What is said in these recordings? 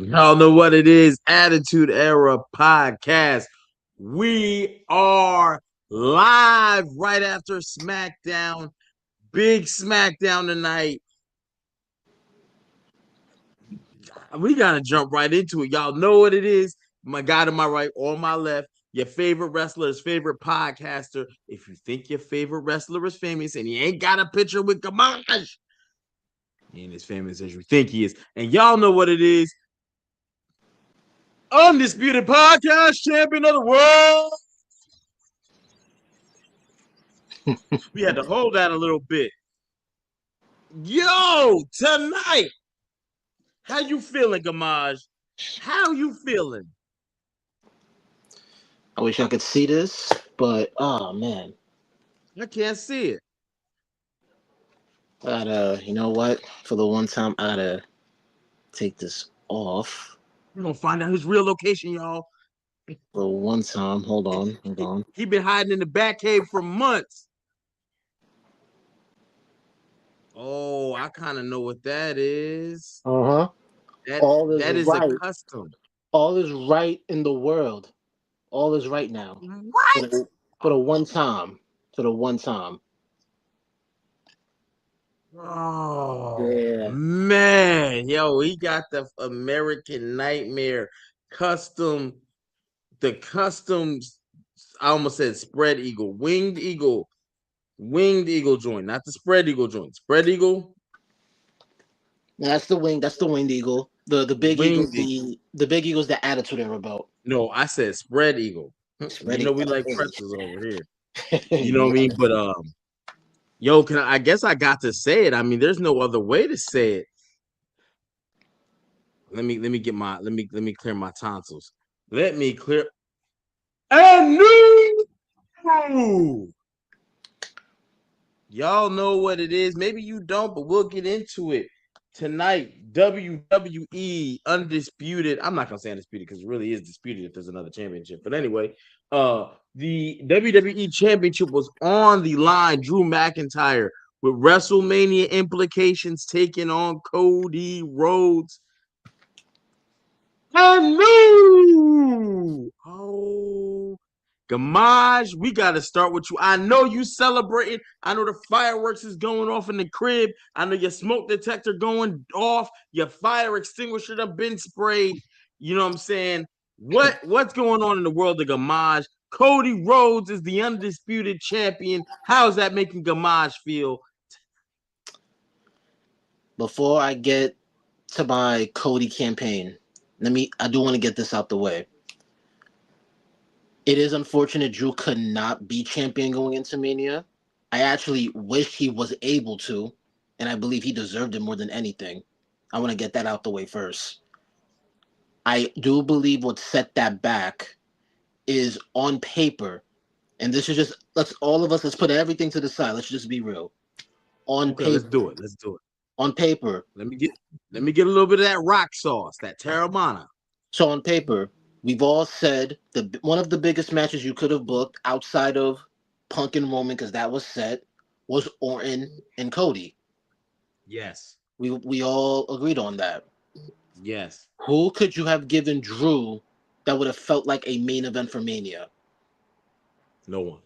Y'all know what it is. Attitude Era Podcast. We are live right after SmackDown. Big SmackDown tonight. We got to jump right into it. Y'all know what it is. My guy to my right, on my left, your favorite wrestler's favorite podcaster. If you think your favorite wrestler is famous and he ain't got a picture with Gamage, he ain't as famous as you think he is. And y'all know what it is. Undisputed podcast champion of the world. We had to hold that a little bit. Yo, tonight, how you feeling, Gamage? How you feeling? I wish I could see this, but oh man, I can't see it. you know what? For the one time, I gotta take this off. We're gonna find out his real location, y'all. For the one time, hold on. He been hiding in the back cave for months. Oh, I kind of know what that is. Uh huh. That All is that is a right. custom. All is right in the world. All is right now. For What? the, for the one time. For the one time. Oh Yeah. man, yo, he got the American Nightmare custom, the customs. I almost said spread eagle, winged eagle joint, not the spread eagle joint. Spread eagle, That's the wing. That's the winged eagle. The big eagles. winged eagle. The big eagles. The attitude era belt. No, I said spread eagle. You know Spreading. we like Hey. pretzels over here. You know what I mean? Yeah. But yo, I guess I got to say it. I mean, there's no other way to say it. Let me clear my tonsils. Let me clear. And new. Y'all know what it is. Maybe you don't, but we'll get into it tonight. WWE Undisputed. I'm not gonna say undisputed because it really is disputed if there's another championship. But anyway, the WWE Championship was on the line. Drew McIntyre with WrestleMania implications taking on Cody Rhodes. And new. Oh, Gamage, we got to start with you. I know you celebrating. I know the fireworks is going off in the crib. I know your smoke detector going off. Your fire extinguisher have been sprayed. You know what I'm saying? What's going on in the world of Gamage? Cody Rhodes is the undisputed champion. How is that making Gamage feel? Before I get to my Cody campaign, I do want to get this out the way. It is unfortunate Drew could not be champion going into Mania. I actually wish he was able to, and I believe he deserved it more than anything. I want to get that out the way first. I do believe what set that back is on paper, and this is just let's put everything to the side. Let's just be real. On Okay, let's do paper, it. Let's do it. on paper. Let me get a little bit of that rock sauce, that Terramana. So on paper, we've all said one of the biggest matches you could have booked outside of Punk and Roman, because that was set, was Orton and Cody. Yes. We all agreed on that. Yes. Who could you have given Drew that would have felt like a main event for Mania? No one.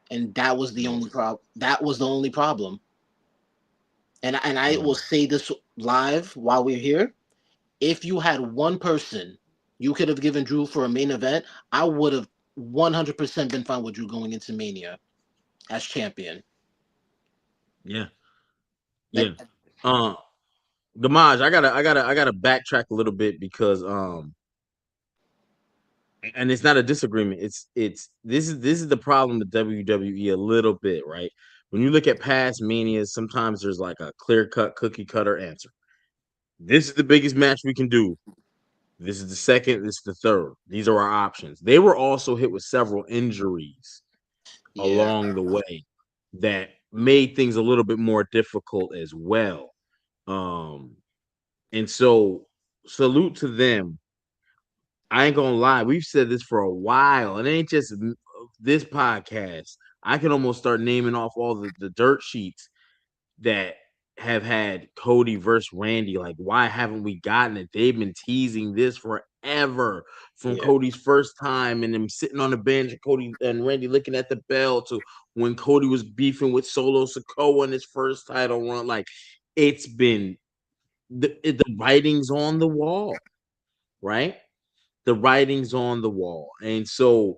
And that was the No only one. problem. That was the only problem. And I No will one. say this live while we're here. If you had one person you could have given Drew for a main event, I would have 100% been fine with Drew going into Mania as champion. Yeah. Yeah. Like, Uh Gamage, I gotta backtrack a little bit because and it's not a disagreement. It's this is the problem with WWE a little bit, right? When you look at past manias, sometimes there's like a clear cut cookie cutter answer. This is the biggest match we can do. This is the second, this is the third. These are our options. They were also hit with several injuries yeah, along the way that made things a little bit more difficult as well. Um, and so salute to them. I ain't gonna lie, we've said this for a while. It ain't just this podcast. I can almost start naming off all the dirt sheets that have had Cody versus Randy. Like, why haven't we gotten it? They've been teasing this forever, from Yeah. Cody's first time and him sitting on the bench and Cody and Randy looking at the bell, to when Cody was beefing with Solo Sikoa in his first title run. Like, it's been the writing's on the wall, right? The writing's on the wall. And so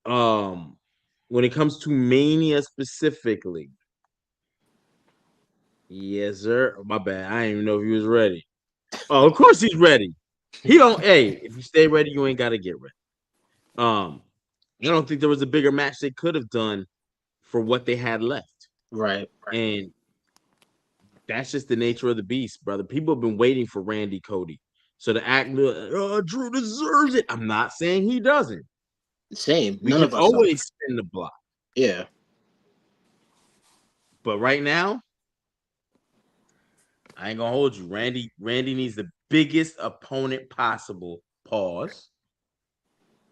when it comes to Mania specifically, yes, sir. My bad. I didn't even know if he was ready. Oh, of course he's ready. He don't. Hey, if you stay ready, you ain't got to get ready. Um, I don't think there was a bigger match they could have done for what they had left, Right. and that's just the nature of the beast, brother. People have been waiting for Randy Cody, so to act, oh, Drew deserves it. I'm not saying he doesn't. Same. We None can of us are. always spin the block, Yeah. but right now, I ain't gonna hold you. Randy needs the biggest opponent possible. Pause.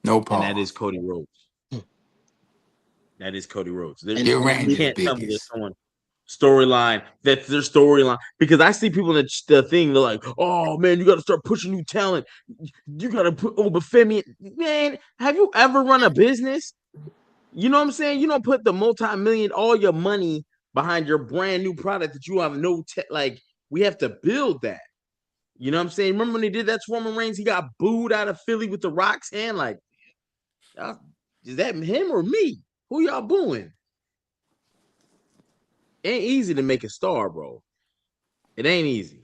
No And that is pause. Cody Rhodes. That is Cody Rhodes. And Get You Randy the can't tell me there's biggest. someone storyline that's their storyline, because I see people in the thing. They're like, "Oh man, you got to start pushing new talent. You got to put over Femi." Man, have you ever run a business? You know what I'm saying? You don't put the multi-million, all your money behind your brand new product that you have no like. We have to build that. You know what I'm saying? Remember when they did that to Roman Reigns? He got booed out of Philly with the Rock's hand. Like, is that him or me? Who y'all booing? Ain't easy to make a star, bro. It ain't easy.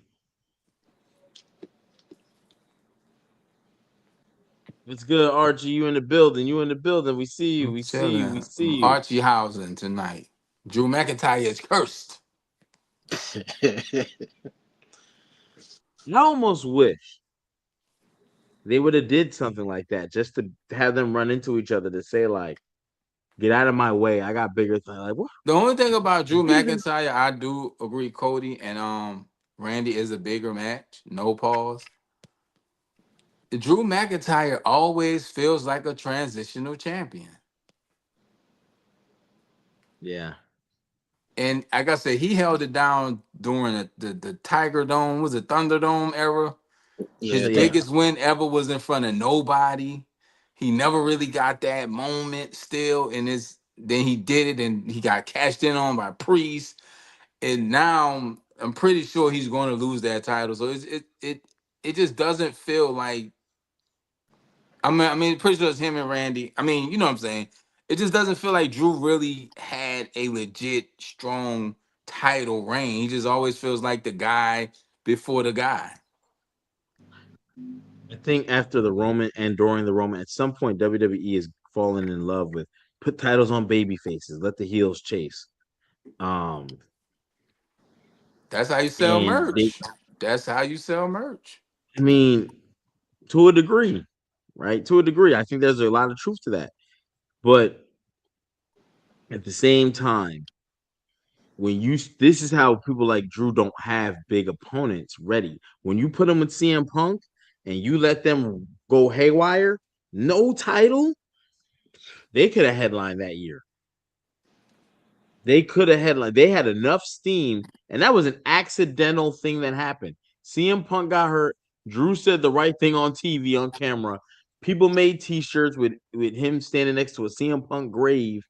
It's good, Archie. You in the building. You in the building. We see you. I'm We see you. We chilling. see you. Archie Hausen tonight. Drew McIntyre is cursed. I almost wish they would have did something like that, just to have them run into each other, to say like, "Get out of my way. I got bigger things." Like, what? The only thing about Drew McIntyre, I do agree, Cody and Randy is a bigger match. No pause. Drew McIntyre always feels like a transitional champion. Yeah. And like I said, he held it down during the Tiger Dome, was it Thunderdome era? His Yeah. Yeah. biggest win ever was in front of nobody. He never really got that moment still. And then he did it and he got cashed in on by Priest. And now I'm pretty sure he's going to lose that title. So it just doesn't feel like pretty sure it's him and Randy. I mean, you know what I'm saying? It just doesn't feel like Drew really had a legit strong title reign. He just always feels like the guy before the guy. I think after the Roman and during the Roman, at some point WWE is falling in love with put titles on baby faces, let the heels chase. Um, That's how you sell and they, merch. That's how you sell merch. I mean, to a degree, right? To a degree, I think there's a lot of truth to that. But at the same time, when you this is how people like Drew don't have big opponents ready. When you put them with CM Punk and you let them go haywire, no title, they could have headlined that year. They could have headlined. They had enough steam, and that was an accidental thing that happened. CM Punk got hurt. Drew said the right thing on TV on camera. People made T-shirts with him standing next to a CM Punk grave,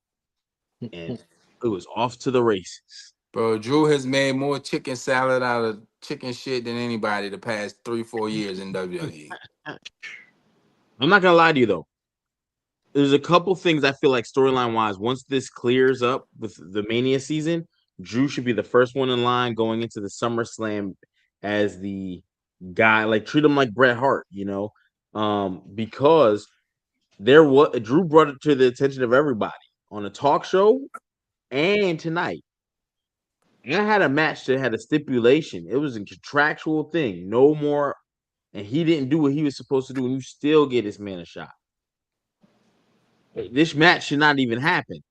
and it was off to the races. Bro, Drew has made more chicken salad out of chicken shit than anybody the past 3-4 years in WWE. I'm not gonna lie to you though. There's a couple things I feel like storyline wise. Once this clears up with the Mania season, Drew should be the first one in line going into the SummerSlam as the guy. Like, treat him like Bret Hart, because there was Drew brought it to the attention of everybody on a talk show and tonight. And I had a match that had a stipulation. It was a contractual thing, no more. And he didn't do what he was supposed to do, and you still get this man a shot. This match should not even happen.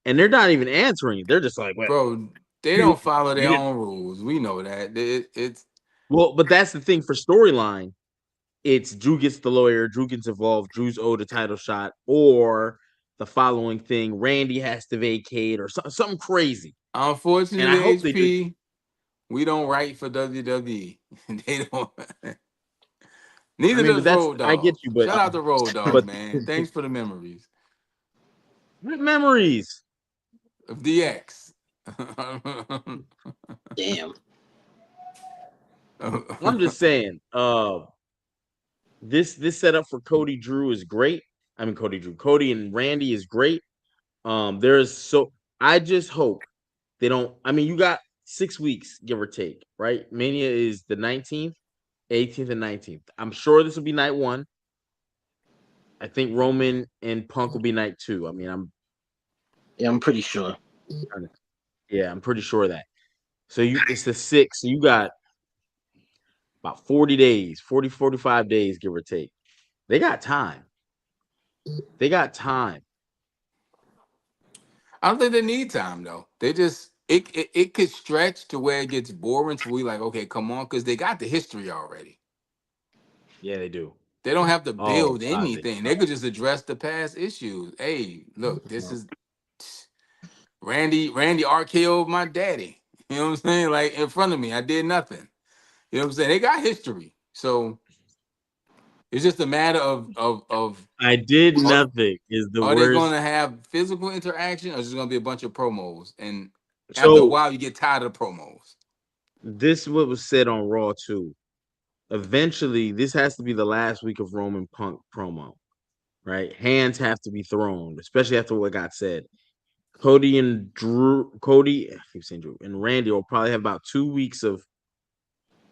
And they're not even answering. They're just like, "What? Bro, they You, don't follow you their didn't." own rules. We know that. It's Well, but that's the thing for storyline. It's Drew gets the lawyer, Drew gets involved, Drew's owed a title shot, or the following thing, Randy has to vacate, or something crazy. And I unfortunately, hope they do. HP. We don't write for WWE. They don't. I Neither mean, but does that's Road I get Dog. you, Shout out to Road Dog, but man. Thanks for the memories what memories? of DX. Damn. I'm just saying. This setup for Cody Drew is great. I mean, Cody and Randy is great. There's so I just hope they don't. I mean, you got 6 weeks, give or take, right? Mania is the 19th, 18th, and 19th. I'm sure this will be night one. I think Roman and Punk will be night two. I mean, I'm pretty sure. yeah, I'm pretty sure of that. So it's the 6th. So you got about 40 days, 45 days, give or take. They got time. They got time. I don't think they need time though. They just it could stretch to where it gets boring. So we like, okay, come on, because they got the history already. Yeah, they do. They don't have to Oh build God, anything. They could just address the past issues. Hey, look, this is Randy RKO'd my daddy. You know what I'm saying? Like in front of me, I did nothing. You know what I'm saying? They got history, so it's just a matter of I did are, nothing is the are they going worst. to have physical interaction, or is it going to be a bunch of promos? And after a So while, you get tired of the promos. this what was said on Raw too. Eventually, this has to be the last week of Roman Punk promo, right? Hands have to be thrown, especially after what got said. Cody, I keep saying Drew, and Randy will probably have about 2 weeks of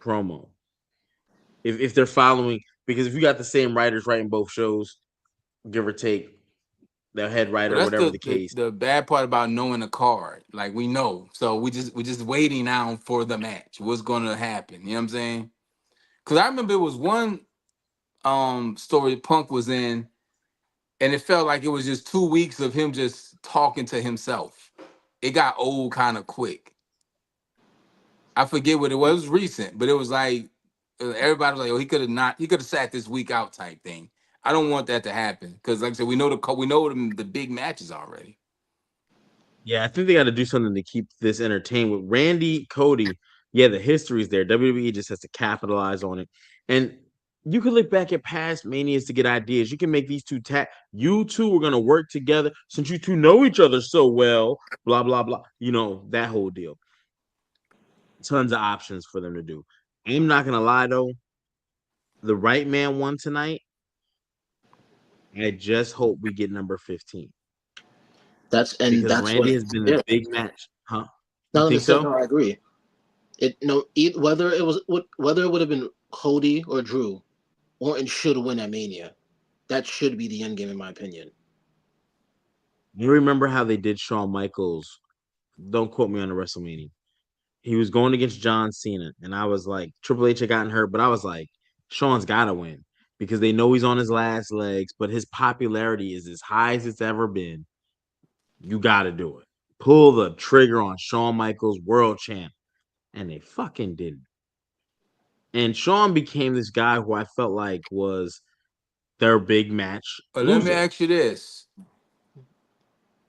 promo if they're following. Because if you got the same writers writing both shows, give or take, the head But writer, that's whatever the, the the case. the bad part about knowing the card. Like we know, so we just waiting now for the match. What's going to happen? You know what I'm saying? Because I remember it was one story Punk was in, and it felt like it was just 2 weeks of him just talking to himself. It got old kind of quick. I forget what it was. It was recent, but it was like everybody was like, "Oh, he could have sat this week out," type thing. I don't want that to happen because, like I said, we know the big matches already. Yeah, I think they got to do something to keep this entertained. With Randy, Cody, yeah, the history's there. WWE just has to capitalize on it. And you can look back at past manias to get ideas. You can make these two you two are gonna work together since you two know each other so well. Blah blah blah. You know that whole deal. Tons of options for them to do. I'm not gonna lie though, the right man won tonight. I just hope we get number 15 because That's what. Randy has been the Yeah. big match, huh? You No, think understood. so? No, I agree. Whether it would have been Cody or Drew, Orton should win at Mania. That should be the end game, in my opinion. You remember how they did Shawn Michaels? Don't quote me on the WrestleMania. He was going against John Cena, and I was like, Triple H had gotten hurt, but I was like, Shawn's got to win because they know he's on his last legs, but his popularity is as high as it's ever been. You got to do it. Pull the trigger on Shawn Michaels, world champ, and they fucking didn't. And Shawn became this guy who I felt like was their big match But let me loser. ask you this: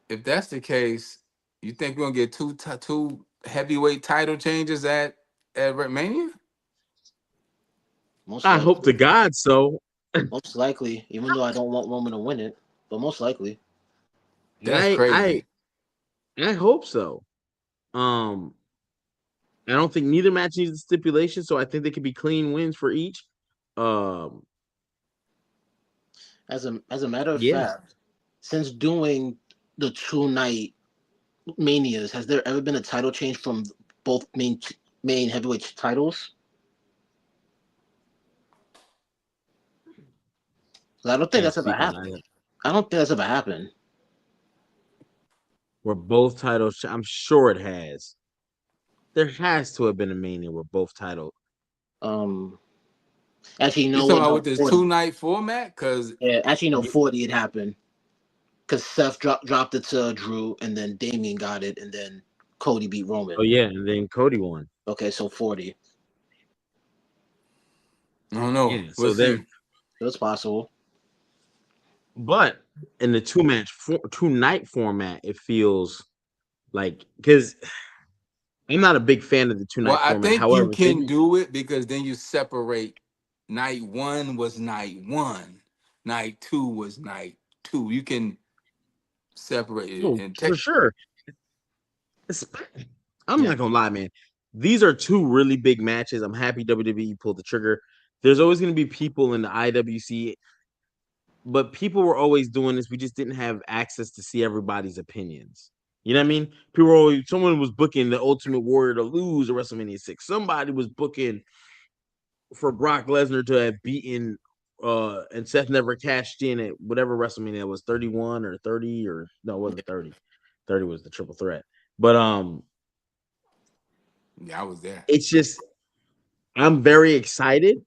if that's the case, you think we're gonna get two heavyweight title changes at WrestleMania? Most I hope to likely. God so. Most likely. Even though I don't want Roman to win it, but most likely. That's I I crazy. I hope so. Um, I don't think neither match needs a stipulation, so I think they could be clean wins for each. Um, As a matter of yeah. fact, since doing the 2 night manias, has there ever been a title change from both main heavyweight titles? 'Cause I don't think Can't that's ever speak on happened. that. I don't think that's ever happened. Where both titles, I'm sure it has. There has to have been a mania where both titles. Um, actually, you You know talking what? about No, with this 40. 2 night format? Because Yeah, actually, no, 40 it happened because Seth dropped it to Drew, and then Damien got it, and then Cody beat Oh Roman. yeah, and then Cody won. Okay, so 40. I don't know. Yeah, We'll so there. see. So it's possible. But in the two night format, it feels like because I'm not a big fan of the 2 night I format. think you However, if they can do, do it because then you separate. Night one was night one. Night two was night two. You can separate it oh, and for take. sure. It's, I'm Yeah, not gonna lie, man. These are two really big matches. I'm happy WWE pulled the trigger. There's always gonna be people in the IWC, but people were always doing this. We just didn't have access to see everybody's opinions. You know what I mean? People were always, someone was booking the Ultimate Warrior to lose at WrestleMania 6. Somebody was booking for Brock Lesnar to have beaten and Seth never cashed in at whatever WrestleMania was, 31 or 30, or no, it wasn't 30. 30 was the triple threat. But Yeah, I was there. it's just I'm very excited.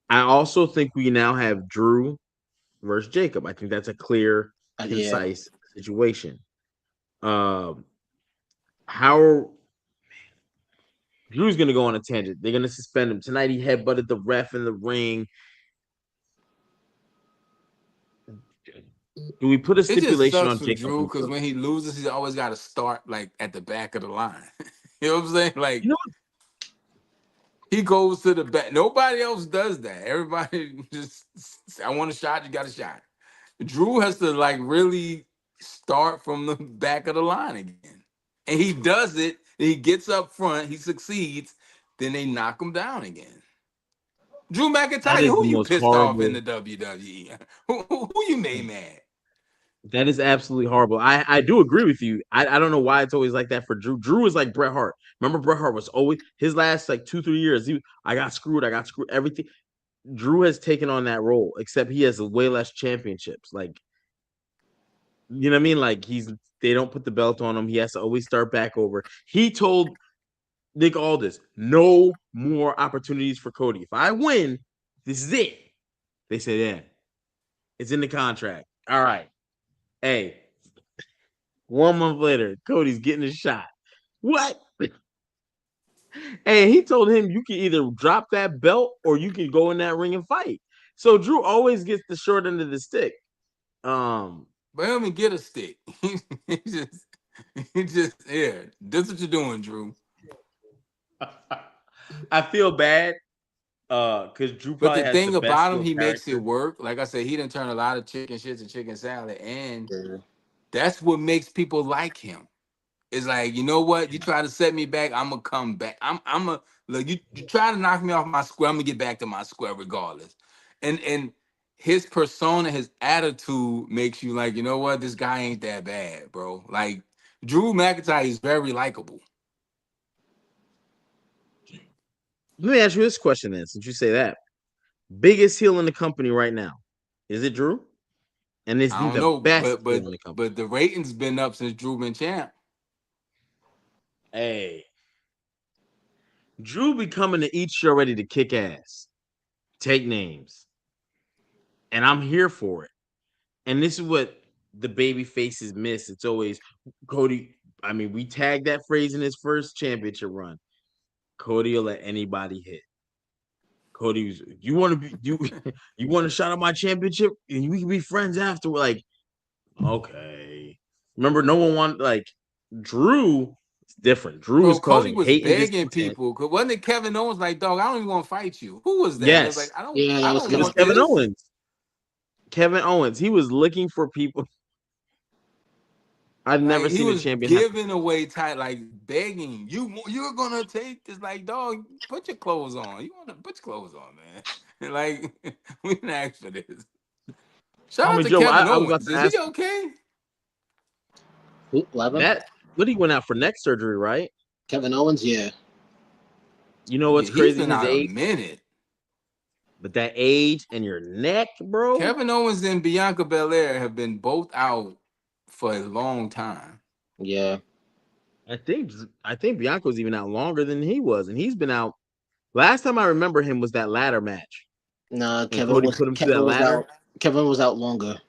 I also think we now have Drew versus Jacob. I think that's a clear, yeah. concise situation. Um, how Drew's gonna go on a tangent. They're gonna suspend him tonight. He headbutted the ref in the ring. Do we put a It just stipulation sucks on for Jacob Drew and because Cody? when he loses, he's always got to start like at the back of the line. You know what I'm saying? You Like know, he goes to the back. Nobody else does that. Everybody just, I want a shot. You got a shot. Drew has to like really start from the back of the line again, and he does it. He gets up front. He succeeds. Then they knock him down again. Drew that McIntyre, is who the you most pissed off in horrible. the WWE? Who you made mad? That is absolutely horrible. I do agree with you. I don't know why it's always like that for Drew. Drew is like Bret Hart. Remember, Bret Hart was always his last like 2 3 years. I got screwed. I got screwed. Everything. Drew has taken on that role, except he has way less championships. Like, you know what I mean? Like they don't put the belt on him. He has to always start back over. He told Nick Aldis, no more opportunities for Cody. If I win, this is it. They said, yeah, it's in the contract. All right. Hey, 1 month later, Cody's getting a shot. What? And he told him you can either drop that belt or you can go in that ring and fight. So Drew always gets the short end of the stick. Um, But he don't even get a stick. he just, he just, yeah. That's what you're doing, Drew. I feel bad because Drew But probably the has the thing best about him, heel he makes it character. work. Like I said, he didn't turn a lot of chicken shit to chicken salad, and Yeah. that's what makes people like him. It's like, you know what? You try to set me back, I'm gonna come back. I'm a look. You try to knock me off my square, I'm gonna get back to my square regardless. And his persona, his attitude makes you like, you know what? This guy ain't that bad, bro. Like Drew McIntyre is very likable. Let me ask you this question then, since you say that. Biggest heel in the company right now. Is it Drew? And is I he don't the know, best but heel but in the company? but the rating's been up since Drew been champ. Hey, Drew be coming to each show ready to kick ass, take names, and I'm here for it. And this is what the baby faces miss. It's always Cody. I mean, we tagged that phrase in his first championship run. Cody will let anybody hit. Cody's, you want to be you you want to shout out my championship and we can be friends after. We're like, okay. Remember, no one wanted like Drew. It's different. Drew Bro, was Cody causing was hate and begging discontent. people. Cause wasn't it Kevin Owens like, dog, I don't even want to fight you. Who was that? It was like, Yes, Yeah, I that was don't it was Kevin want Kevin Owens. this. Owens. Kevin Owens. He was looking for people. I've never Like he seen a was champion have to. giving away tight, like begging you're gonna take this. Like, dog, put your clothes on. You want to put your clothes on, man. Like we didn't ask for this. Shout I out mean, to Joe, Kevin I was about Owens. to Is he ask okay? Who? Leva? that. But he went out for neck surgery, right? Kevin Owens? Yeah. You know Yeah, what's he's crazy? been His out a age, minute. but that age and your neck, bro. Kevin Owens and Bianca Belair have been both out for a long time. Yeah. I think I think Bianca was even out longer than he was, and he's been out. Last time I remember him was that ladder match Nah, when Cody put him through that Kevin was ladder. out. Kevin was out longer.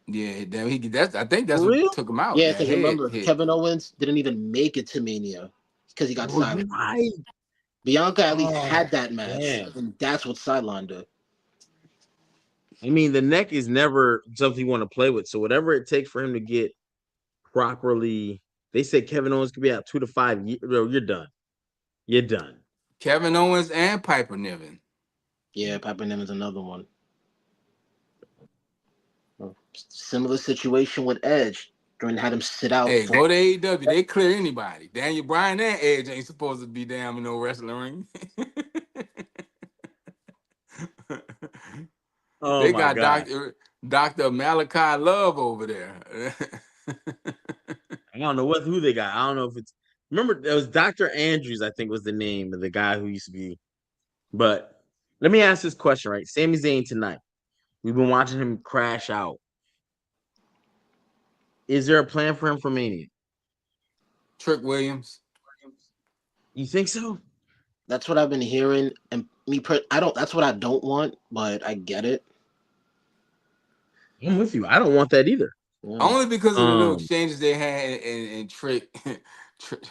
Yeah, that's I think For that's what real? took him out. Yeah, That because head remember, hit. Kevin Owens didn't even make it to Mania because he got Oh, you sidelined. right. Bianca at least Oh, had that match, man. and that's what sidelined her. I mean, the neck is never something you want to play with. So whatever it takes for him to get properly They said Kevin Owens could be out 2 to 5 years. Bro, you're done. You're done. Kevin Owens and Piper Niven. Yeah, Piper Niven's another one. Similar situation with Edge. Jordan had him sit out Hey, for. go to AEW. They clear anybody. Daniel Bryan and Edge ain't supposed to be damn in no wrestling ring. Oh They my got god. Dr. Malachi Love over there. I don't know who they got. I don't know if it's remember it was Dr. Andrews, I think was the name of the guy who used to be. But let me ask this question, right? Sami Zayn tonight. We've been watching him crash out. Is there a plan for him for Mania? Trick Williams. You think so? That's what I've been hearing, and I don't. That's what I don't want, but I get it. I'm with you. I don't want that either. Yeah. Only because of the little Um, exchanges they had, and Trick, Trick,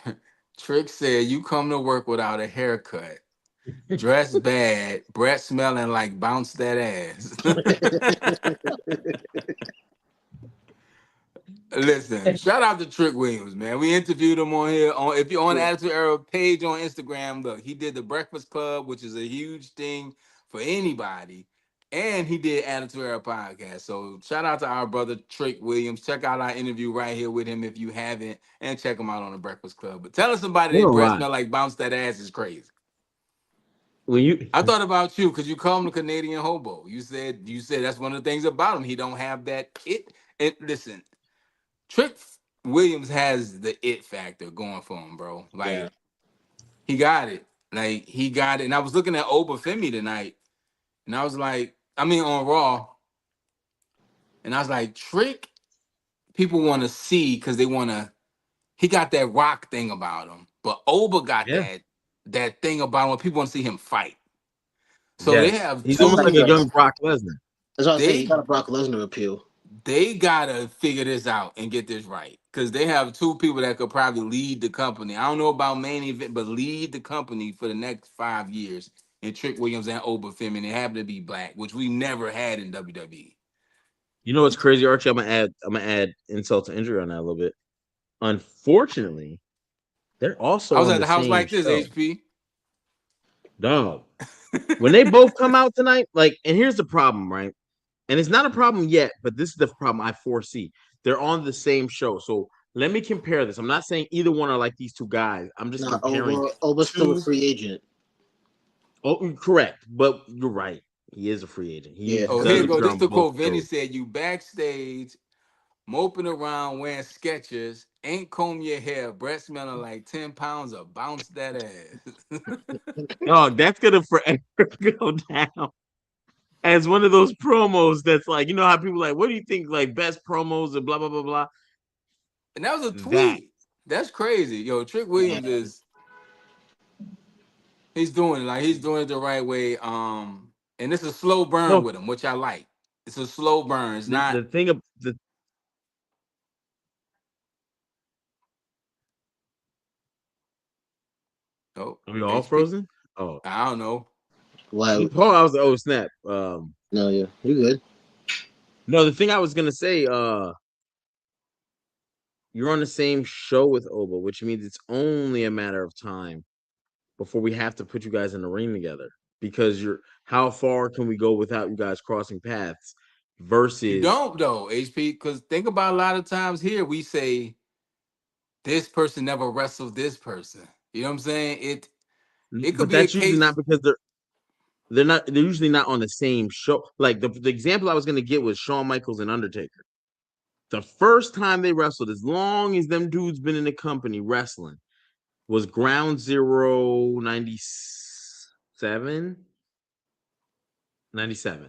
Trick said, "You come to work without a haircut, dress bad, breath smelling like bounce that ass." Listen, shout out to Trick Williams, man. We interviewed him on here. If you're on Attitude Era page on Instagram, look, he did the Breakfast Club, which is a huge thing for anybody, and he did Attitude Era podcast. So shout out to our brother Trick Williams. Check out our interview right here with him if you haven't, and check him out on the Breakfast Club. But telling somebody I'm they gonna breath lie. smell like bounce that ass is crazy. When you I thought about you because you call him the Canadian hobo. You said that's one of the things about him. He don't have that it. And listen. Trick Williams has the it factor going for him, bro. Yeah. Like he got it. Like he got it. And I was looking at Obafemi tonight, and I was like, I mean on Raw, and I was like, Trick, people want to see because they want to. He got that rock thing about him, but Oba got yeah, that thing about him where people want to see him fight. So they yes. have He's That's almost what like he a does. young Brock Lesnar. That's what I say. He they got a Brock Lesnar appeal. they gotta figure this out and get this right because they have two people that could probably lead the company. I don't know about main event, but lead the company for the next 5 years. And Trick Williams and Obafemi, and they happen to be black, which we never had in WWE. You know what's crazy, Archie? I'm gonna add insult to injury on that a little bit. Unfortunately, they're I also was on at the the house same like this, show. HP. Dog. When they both come out tonight, like, and here's the problem, right? And it's not a problem yet, but this is the problem I foresee. They're on the same show. So let me compare this. I'm not saying either one are like these two guys. I'm just Nah, comparing Oba's still a two. free agent. Oh, correct. But you're right. He is a free agent. He Yeah. Oh, does here you go. appear This on the both quote. Vinny shows. said, "You backstage, moping around wearing Skechers, ain't comb your hair, breath smelling like 10 pounds of bounce that ass." Oh, that's gonna forever go down as one of those promos that's like, you know how people like, what do you think like best promos and blah blah blah blah. And that was a That tweet. That's crazy. Yo, Trick Yeah. Williams he's doing it the right way. And it's a slow burn no with him, which I like. It's a slow burn. It's the, not. the thing of the Oh, are we all HP. frozen? Oh, I don't know. Well, Paul, I was like, oh snap. no, yeah, you good. No, the thing I was gonna say, you're on the same show with Oba, which means it's only a matter of time before we have to put you guys in the ring together. Because you're how far can we go without you guys crossing paths You versus don't though, HP. Because think about a lot of times here we say this person never wrestled this person. You know what I'm saying? It could but be a that's usually not case. because they're usually not on the same show. Like the example I was gonna get was Shawn Michaels and Undertaker. The first time they wrestled, as long as them dudes been in the company wrestling, was Ground Zero 97, 97.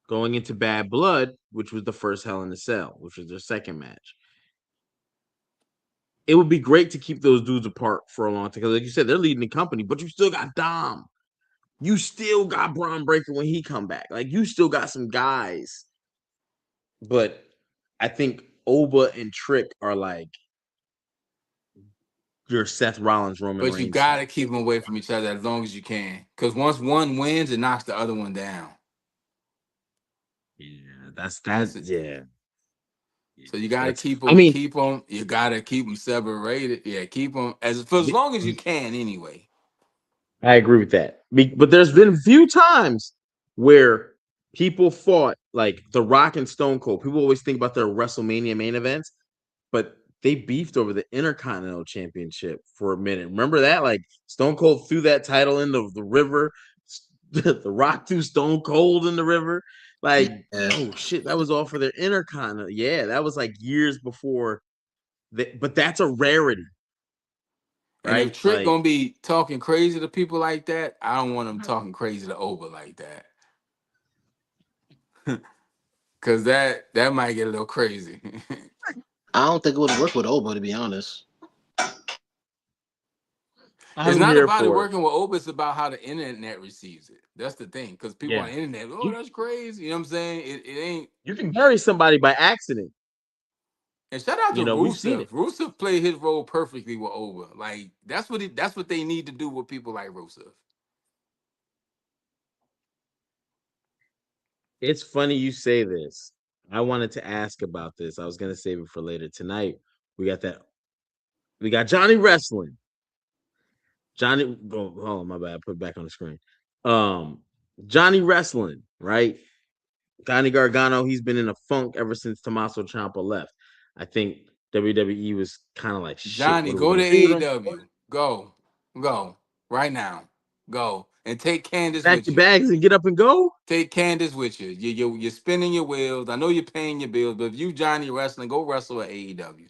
Going into Bad Blood, which was the first Hell in a Cell, which was their second match. It would be great to keep those dudes apart for a long time because, like you said, they're leading the company, but you still got Dom. You still got Braun Breaker when he come back. Like you still got some guys, but I think Oba and Trick are like your Seth Rollins, Roman But you Reigns gotta type. keep them away from each other as long as you can. Because once one wins, it knocks the other one down. Yeah, that's that. So, Yeah, So you gotta That's. I mean, keep them. You gotta keep them separated. Yeah, keep them as for as long as you can. Anyway, I agree with that. But there's been a few times where people fought like The Rock and Stone Cold. People always think about their WrestleMania main events, but they beefed over the Intercontinental Championship for a minute. Remember that? Like Stone Cold threw that title into the river. The Rock threw Stone Cold in the river. Like, Yeah. oh shit, that was all for their Intercontinental. Yeah, that was like years before. But that's a rarity, and if right? Trick Like gonna be talking crazy to people like that, I don't want him talking crazy to Oba like that, because that might get a little crazy. I don't think it would work with Oba, to be honest. It's I'm not here about it for it. working with Oba. It's about how the internet receives it. That's the thing, because people on Yeah. the internet, oh, You that's crazy. You know what I'm saying? It ain't. you can bury somebody by accident. And shout out to We've seen Rusev. it. Rusev played his role perfectly with Oba. Like that's what they need to do with people like Rusev. It's funny you say this. I wanted to ask about this. I was gonna save it for later tonight. We got that. We got Johnny wrestling. Johnny, oh, oh my bad. I put it back on the screen. Um, Johnny wrestling, right? Johnny Gargano. He's been in a funk ever since Tommaso Ciampa left. I think WWE was kind of like, shit. Johnny, What are we go to gonna do with him? AEW. Go. Go. Right now. Go. And take Candace Pack with your you. bags and get up and go. Take Candace with you. You're spinning your wheels. I know you're paying your bills, but if you Johnny wrestling, go wrestle at AEW.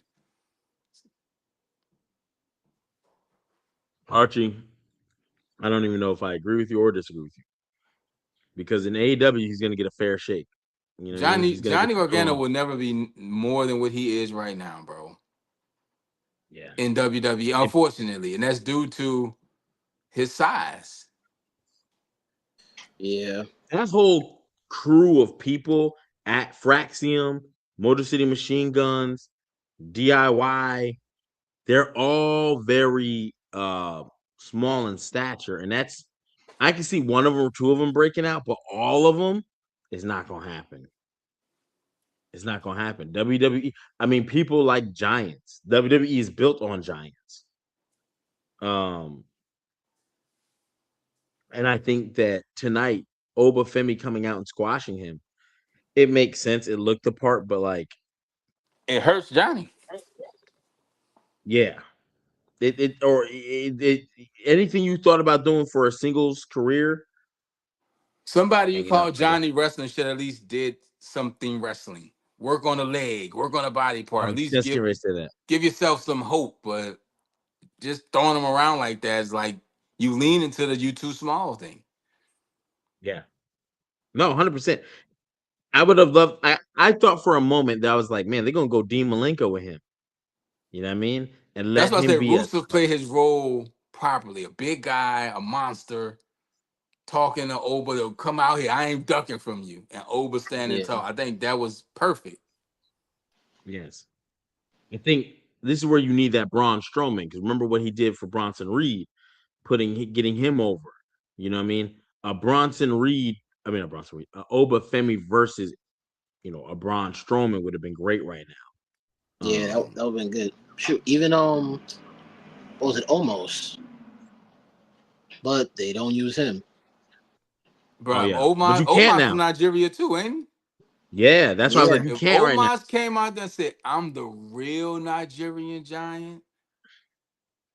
Archie, I don't even know if I agree with you or disagree with you because in AEW he's gonna get a fair shake. You know what I mean? He's gonna get Johnny to go Gargano on. will never be more than what he is right now, bro. Yeah. In WWE, And unfortunately, and that's due to his size. Yeah. that whole crew of people at Fraxium, Motor City Machine Guns, DIY, they're all very small in stature. And that's I can see one of them or two of them breaking out, but all of them is not gonna happen. It's not gonna happen. WWE, I mean, people like giants. WWE is built on giants. Um, and I think that tonight, Oba Femi coming out and squashing him, it makes sense. It looked the part, but like, It hurts Johnny. yeah, it anything you thought about doing for a singles career, Somebody you hanging up, call brother. Johnny Wrestling should at least did something wrestling. Work on a leg, work on a body I part. At was least just getting ready to say that. give yourself some hope. But just throwing them around like that is like you lean into the you too small thing. Yeah, no, 100%. I would have loved. I thought for a moment that I was like, man, they're gonna go Dean Malenko with him. You know what I mean? And That's let why I him said be a Rusev played his role properly. A big guy, a monster, talking to Oba to come out here. I ain't ducking from you. And Oba standing Yeah. tall. I think that was perfect. yes. I think this is where you need that Braun Strowman because remember what he did for Bronson Reed, getting him over. You know what I mean? A Bronson Reed, I mean a Bronson Reed, a Oba Femi versus a Braun Strowman would have been great right now. Yeah, that would have been good. Shoot, even what was it almost? But they don't use him. Oh Bro, yeah, but you can't Omar's from now. Nigeria too, ain't he? Yeah, that's why I was like, Yeah. you If can't right now. Omar's came out there and said, I'm the real Nigerian giant,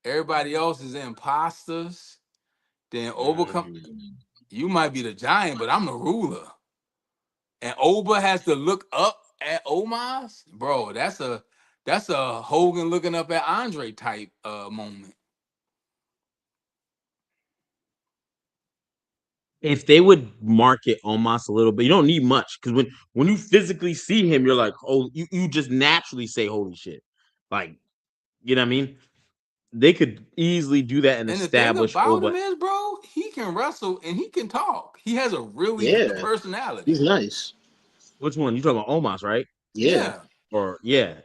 everybody else is imposters, then Oba come, Mm. you might be the giant, but I'm the ruler. And Oba has to look up at Omar's, bro. That's a Hogan looking up at Andre type moment. If they would market Omos a little bit, you don't need much because when you physically see him, you're like, oh, you just naturally say holy shit, like you know what I mean. They could easily do that and And the thing establish about Oba. him is, bro, he can wrestle and he can talk. He has a really good Yeah. He's personality. nice. Which one you talking about, Omos, right? Yeah. Yeah. Or yeah,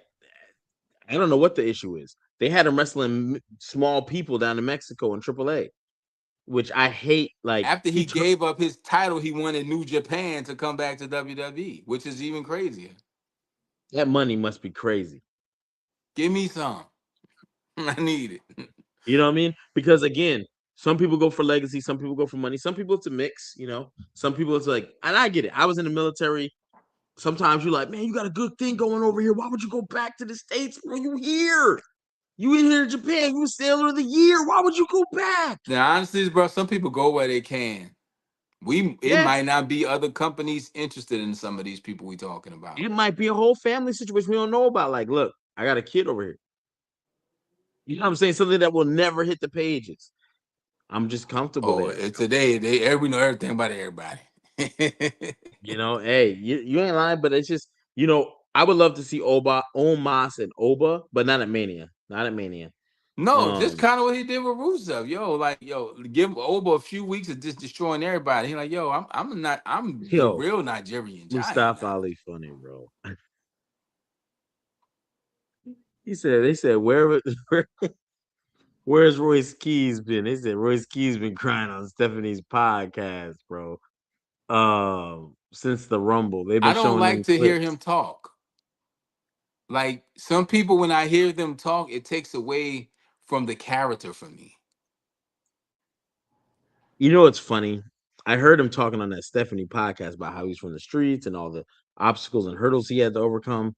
I don't know what the issue is. They had him wrestling small people down in Mexico in AAA, which I hate. Like After he gave up his title, he won in New Japan to come back to WWE, which is even crazier. That money must be crazy. Give me some. I need it. You know what I mean? Because again, some people go for legacy, some people go for money, some people it's a mix. Some people it's like, and I get it. I was in the military. Sometimes you're like, man, you got a good thing going over here. Why would you go back to the States, bro? You here? You in here in Japan? You sailor of the year. Why would you go back? Now, honestly, bro, some people go where they can. It Yeah, might not be other companies interested in some of these people we talking about. it might be a whole family situation we don't know about. Like, look, I got a kid over here. You know what I'm saying? Something that will never hit the pages. I'm just comfortable Oh, there. today we know everything about everybody. Hey, you ain't lying, but it's just, I would love to see Omas and Oba, but not at Mania. Not at Mania. No, just Um, kind of what he did with Rusev. Yo, give Oba a few weeks of just destroying everybody. He like, yo, I'm the yo, real Nigerian giant Mustafa now. Ali funny, bro. They said, where's Royce Keys been? They said Royce Keys been crying on Stephanie's podcast, bro. Since the Rumble. They've been I don't showing like them to hear him clips. talk. Like some people, when I hear them talk, it takes away from the character for me. You know what's funny? I heard him talking on that Stephanie podcast about how he's from the streets and all the obstacles and hurdles he had to overcome.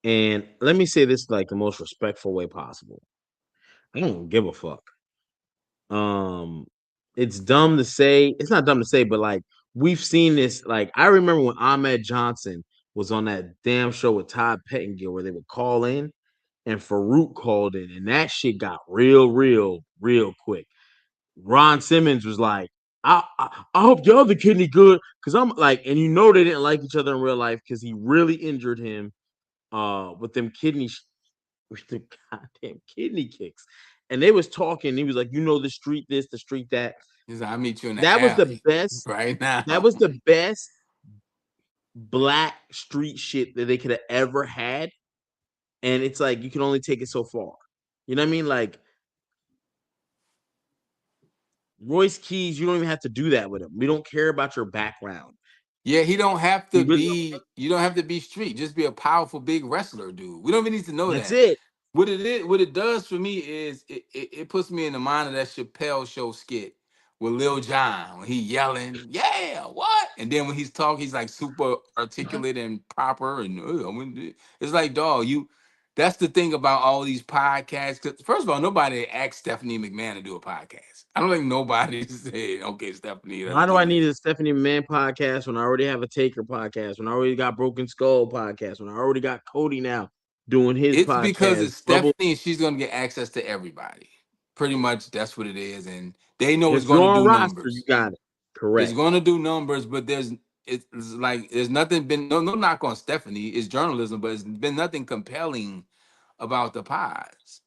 And let me say this like the most respectful way possible. I don't give a fuck. Um, it's dumb to say. It's not dumb to say, but like we've seen this. Like I remember when Ahmed Johnson was on that damn show with Todd Pettengill where they would call in and Farouk called in, and that shit got real quick. Ron Simmons was like, I hope your other kidney good. Cause I'm like, and they didn't like each other in real life because he really injured him with them with the goddamn kidney kicks. And they was talking, he was like, the street this, the street that. He's like, I'll meet you in the That was the alley best, right that now. was the best black street shit that they could have ever had. And it's like you can only take it so far. You know what I mean? Like Royce Keys, you don't even have to do that with him. We don't care about your background. Yeah, he don't have We to really be. You don't have to be street. Just be a powerful, big wrestler, dude. We don't even need to know That's that. it. What it does for me is it puts me in the mind of that Chappelle show skit with Lil Jon when he yelling, yeah, what? And then when he's talking, he's like super articulate and proper. And it's like, dog, you. That's the thing about all these podcasts. 'Cause first of all, nobody asked Stephanie McMahon to do a podcast. I don't think nobody said, okay, Stephanie, let's Why do do I need this. a Stephanie Man podcast when I already have a Taker podcast, when I already got Broken Skull podcast, when I already got Cody now doing his It's because podcast? it's Bubble, Stephanie and she's gonna get access to everybody. Pretty much that's what it is. And they know it's if you're gonna on do roster, you numbers. got it. It's Correct. gonna do numbers, but it's like there's nothing been no knock on Stephanie. It's journalism, but it's been nothing compelling about the pods.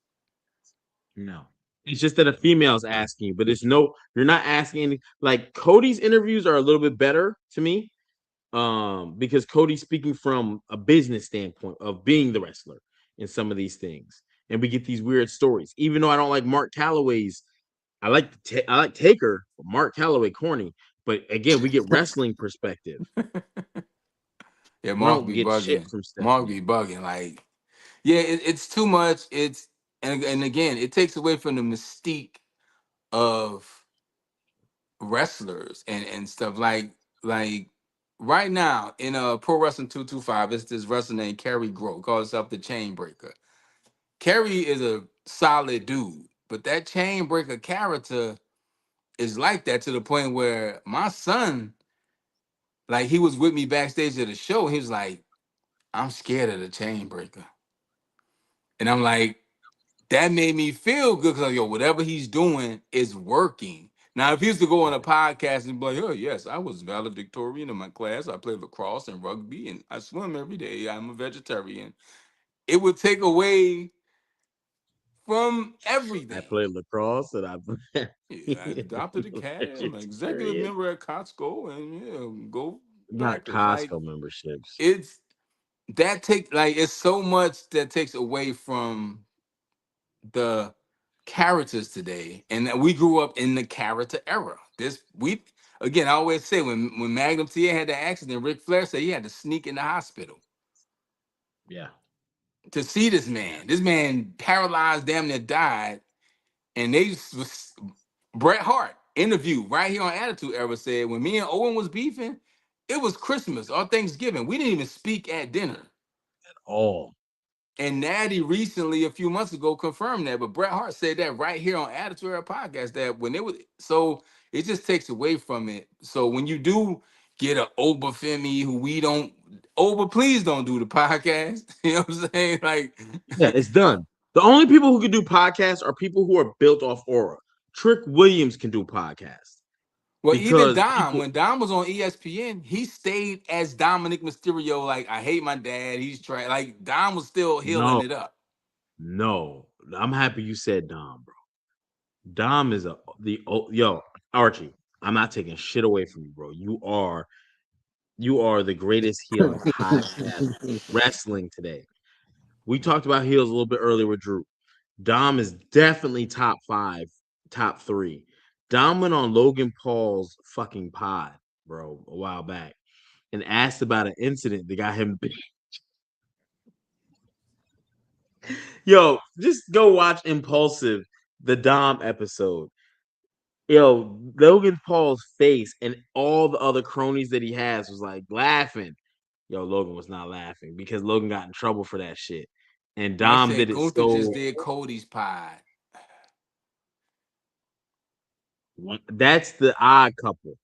No. It's just that a female's asking you, but you're not asking any, like Cody's interviews are a little bit better to me. Because Cody's speaking from a business standpoint of being the wrestler in some of these things. And we get these weird stories. Even though I don't like Mark Calloway's, I like Taker, but Mark Calloway corny. But again, we get wrestling perspective. Yeah, We Mark don't be get shit bugging. from Mark Stephanie. be bugging. Like, yeah, it's too much. And again, it takes away from the mystique of wrestlers and stuff like right now in Pro Wrestling 225, it's this wrestler named Kerry Grow, calls himself the Chain Breaker. Kerry is a solid dude, but that Chain Breaker character is like that to the point where my son, like he was with me backstage at the show, he was like, I'm scared of the Chain Breaker. And I'm like, that made me feel good because yo, whatever he's doing is working. Now, if he was to go on a podcast and be like, oh yes, I was valedictorian in my class. I played lacrosse and rugby and I swim every day. I'm a vegetarian. It would take away from I everything. played lacrosse and I Yeah, I adopted a cat. I'm an executive vegetarian. member at Costco and yeah, go Not Packers. Like Costco memberships. it's it's so much that takes away from the characters today, and that we grew up in the character era. This we again, I always say when Magnum TA had the accident, Ric Flair said he had to sneak in the hospital. Yeah. To see this man paralyzed, damn near died, and Bret Hart interview right here on Attitude Era said when me and Owen was beefing, it was Christmas or Thanksgiving. We didn't even speak at dinner. Oh, And Natty recently, a few months ago, confirmed that. But Bret Hart said that right here on Attitude Era podcast that when it was so it just takes away from it. So when you do get a Oba Femi who we don't Oba, please don't do the podcast. You know what I'm saying? Like yeah, it's done. The only people who can do podcasts are people who are built off aura. Trick Williams can do podcasts well, even because Dom, people when Dom was on ESPN, he stayed as Dominic Mysterio. Like, I hate my dad. He's trying. Like, Dom was still healing no, it up. no. I'm happy you said Dom, bro. Dom is yo Archie. I'm not taking shit away from you, bro. You are the greatest heel in podcast wrestling today. We talked about heels a little bit earlier with Drew. Dom is definitely top 5, top 3. Dom went on Logan Paul's fucking pod, bro, a while back, and asked about an incident that got him. Yo, just go watch Impulsive, the Dom episode. Yo, Logan Paul's face and all the other cronies that he has was like laughing. Yo, Logan was not laughing because Logan got in trouble for that shit. And Mike Dom said did it Gunther just so did Cody's pod. that's the odd couple.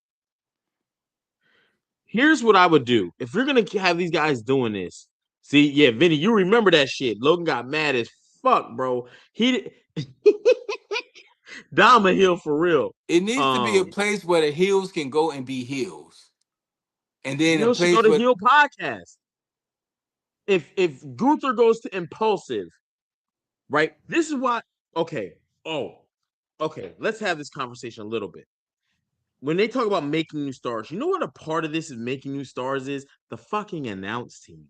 Here's what I would do. If you're gonna have these guys doing this, see, yeah, Vinny, you remember that shit. Logan got mad as fuck, bro. He Dom a heel for real. It needs to be a Um, place where the heels can go and be heels, and then a Heel should go place to where heel podcast. If Gunther goes to Impulsive, right? This is why. Okay. Oh, okay. Let's have this conversation a little bit. When they talk about making new stars, you know what a part of this is making new stars is the fucking announce team.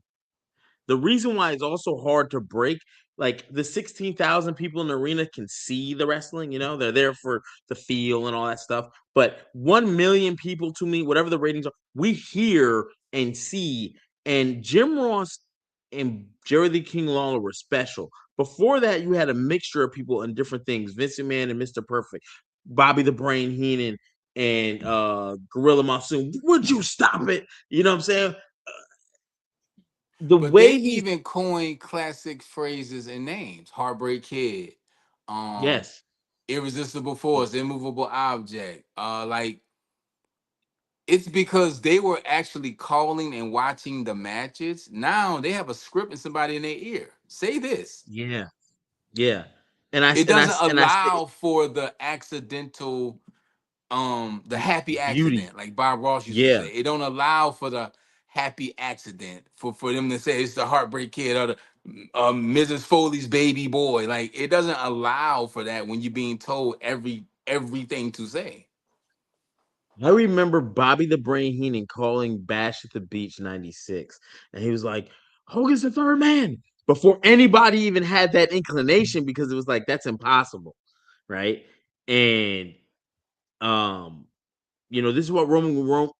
The reason why it's also hard to break, like the 16,000 people in the arena can see the wrestling, they're there for the feel and all that stuff. But 1 million people to me, whatever the ratings are, we hear and see. And Jim Ross and Jerry the King Lawler were special. Before that, you had a mixture of people and different things. Vince McMahon and Mr. Perfect, Bobby the Brain Heenan, and Gorilla Monsoon. Would you stop it? You know what I'm saying? The but they way these even coined classic phrases and names. Heartbreak Kid, um, yes. Irresistible Force, Immovable Object. Like it's because they were actually calling and watching the matches. Now they have a script and somebody in their ear. Say this. Yeah, yeah, and I It and I doesn't and I say allow for the accidental the happy beauty. accident, like Bob Ross used to Yeah, say. It don't allow for the happy accident for them to say it's the Heartbreak Kid or the Mrs. Foley's baby boy. Like it doesn't allow for that when you're being told everything to say. I remember Bobby the Brain Heenan calling Bash at the Beach '96, and he was like, "Hogan's the third man." Before anybody even had that inclination, because it was like that's impossible, right? And um, this is what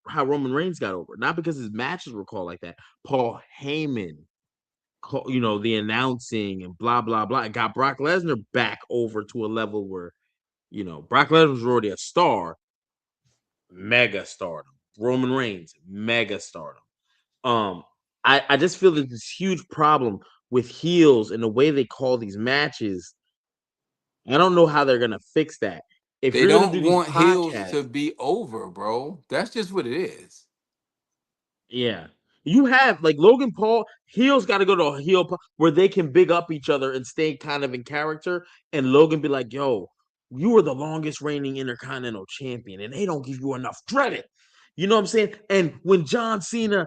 how Roman Reigns got over, not because his matches were called like that. Paul Heyman, the announcing and blah blah blah, it got Brock Lesnar back over to a level where Brock Lesnar was already a star, mega stardom. Roman Reigns, mega stardom. Um, I just feel there's this huge problem with heels and the way they call these matches. I don't know how they're gonna fix that. If They you're gonna do don't these want heels to podcasts, be over, bro. That's just what it is. yeah. You have like Logan Paul, heels got to go to a where they can big up each other and stay kind of in character. And Logan be like, yo, you were the longest reigning intercontinental champion, and they don't give you enough credit. You know what I'm saying? And when John Cena,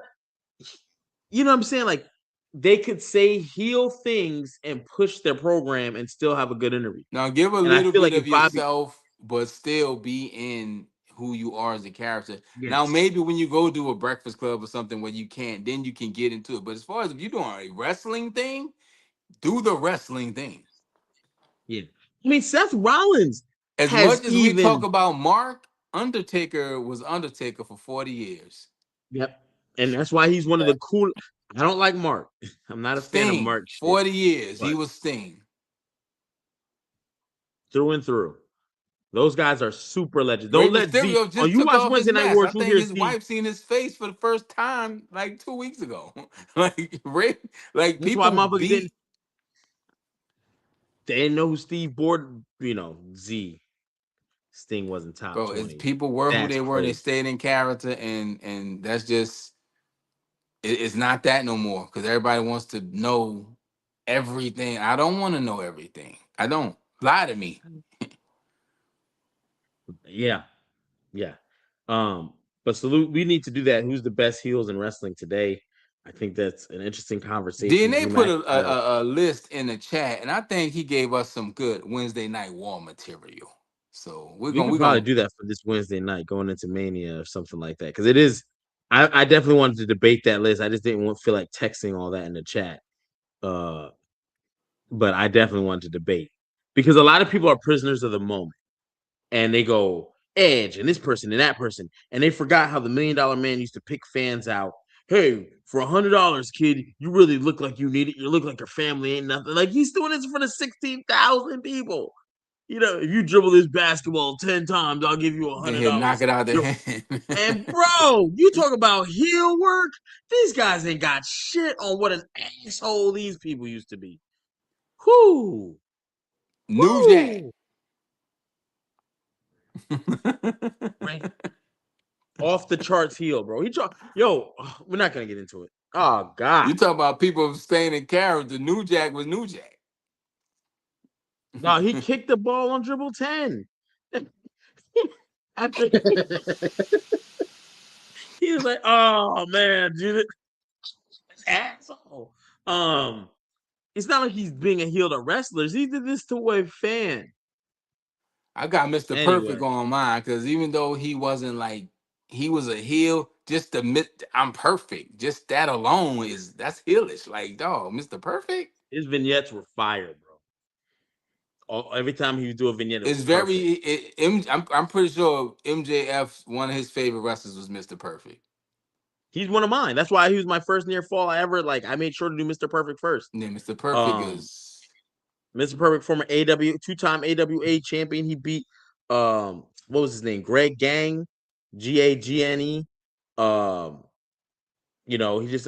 you know what I'm saying? Like they could say heel things and push their program and still have a good interview. Now give a And I little feel bit like if of Bobby, yourself, but still be in who you are as a character. Now yes, maybe when you go do a Breakfast Club or something where you can't, then you can get into it. But as far as if you're doing a wrestling thing, do the wrestling thing. yeah. I mean, Seth Rollins As has much as we talk even about Mark, Undertaker was Undertaker for 40 years. yep. And that's why he's one of the cool. I don't like Mark. I'm not a fan of Sting, Mark shit, 40 years, he but was Sting. through and through. Those guys are super legends. Rey Don't let Z. Mysterio Oh, just you took watch off his Wednesday Night mask. Wars, I you'll think hear his Z. wife seen his face for the first time like 2 weeks ago. Like Ray, like That's why people motherfuckers didn't. beat, They didn't know who Steve Borden. Z. Sting wasn't top bro. It's 20. people were who That's they were. And they crazy. stayed in character, and that's just it's not that no more because everybody wants to know everything. I don't want to know everything. I don't lie to me. Yeah, yeah. But salute. We need to do that. Who's the best heels in wrestling today? I think that's an interesting conversation. DNA Drew put McIntyre. a list in the chat, and I think he gave us some good Wednesday Night War material. So we're We gonna could we're probably gonna do that for this Wednesday night, going into Mania or something like that. Because it is. I definitely wanted to debate that list. I just didn't feel like texting all that in the chat. Uh, but I definitely wanted to debate because a lot of people are prisoners of the moment and they go Edge and this person and that person, and they forgot how the $1 Million Man used to pick fans out. Hey, for $100, kid, you really look like you need it. You look like your family ain't nothing. Like he's doing this for the 16,000 people. If you dribble this basketball 10 times, I'll give you a get hundred here, knock dollars. it out the Yo, hand. and bro, you talk about heel work. These guys ain't got shit on what an asshole these people used to be. Whoo, New Jack. whoo. Right. Off the charts heel, bro. We're not gonna get into it. Oh God. You talk about people staying in character. New Jack was New Jack. No, he kicked the ball on dribble 10. After he was like, oh man, dude, asshole. It's not like he's being a heel to wrestlers. He did this to a fan. I got Mr. Perfect Anyway, on mine because even though he wasn't like he was a heel, just admit I'm perfect. Just that alone that's heelish. Like, dog, Mr. Perfect his vignettes were fire, bro. Every time he would do a vignette, it was is perfect. I'm pretty sure MJF, one of his favorite wrestlers was Mr. Perfect. He's one of mine. That's why he was my first near fall I ever like. I made sure to do Mr. Perfect first. Yeah, Mr. Perfect Um, is Mr. Perfect, former two-time AWA champion. He beat what was his name? Greg Gang, Gagne. Um, he just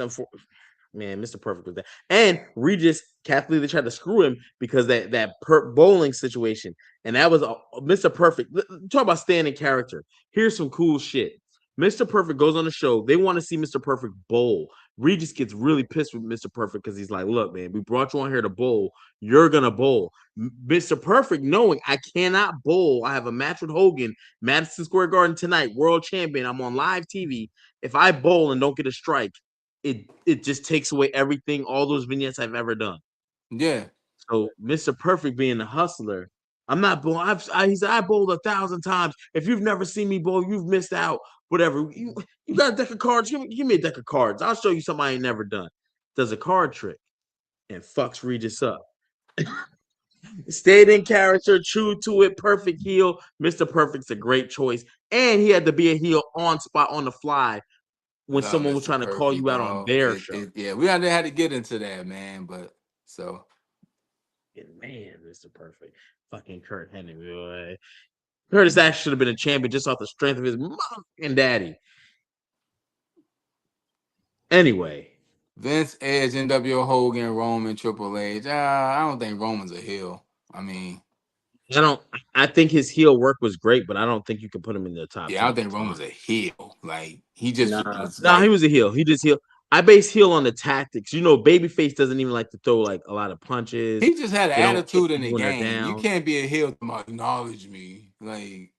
man, Mr. Perfect was that. And Regis Kathleen, they tried to screw him because that bowling situation. And that was Mr. Perfect. Talk about standing character. Here's some cool shit. Mr. Perfect goes on the show. They want to see Mr. Perfect bowl. Regis gets really pissed with Mr. Perfect because he's like, look, man, we brought you on here to bowl. You're going to bowl. Mr. Perfect, knowing I cannot bowl. I have a match with Hogan, Madison Square Garden tonight, world champion. I'm on live TV. If I bowl and don't get a strike, it just takes away everything, all those vignettes I've ever done. yeah. So Mr. Perfect being the hustler, I'm not bowling. He said I bowled 1,000 times. If you've never seen me bowl, you've missed out. Whatever. You got a deck of cards. Give me a deck of cards. I'll show you something I ain't never done. Does a card trick and fucks Regis up. Stayed in character, true to it, perfect heel. Mr. Perfect's a great choice. And he had to be a heel on spot on the fly when Love someone was Mr. trying to call Perfect, you out on dog. their show. Yeah, we had to get into that, man. But so And man, Mr. Perfect. Fucking Kurt Hennig, boy. Curtis Axel should have been a champion just off the strength of his mom and daddy. Anyway, Vince, Edge, NWO, Hogan, Roman, Triple H. I don't think Roman's a heel. I mean, I don't. I think his heel work was great, but I don't think you can put him in the top yeah, I 10 don't all think time. Roman's a heel. Like he just Nah. was No, he like was a heel. He just heel. I base heel on the tactics. Babyface doesn't even like to throw like a lot of punches. he just had an They don't kick attitude in the people when they're game. You down. can't be a heel to acknowledge me. Like he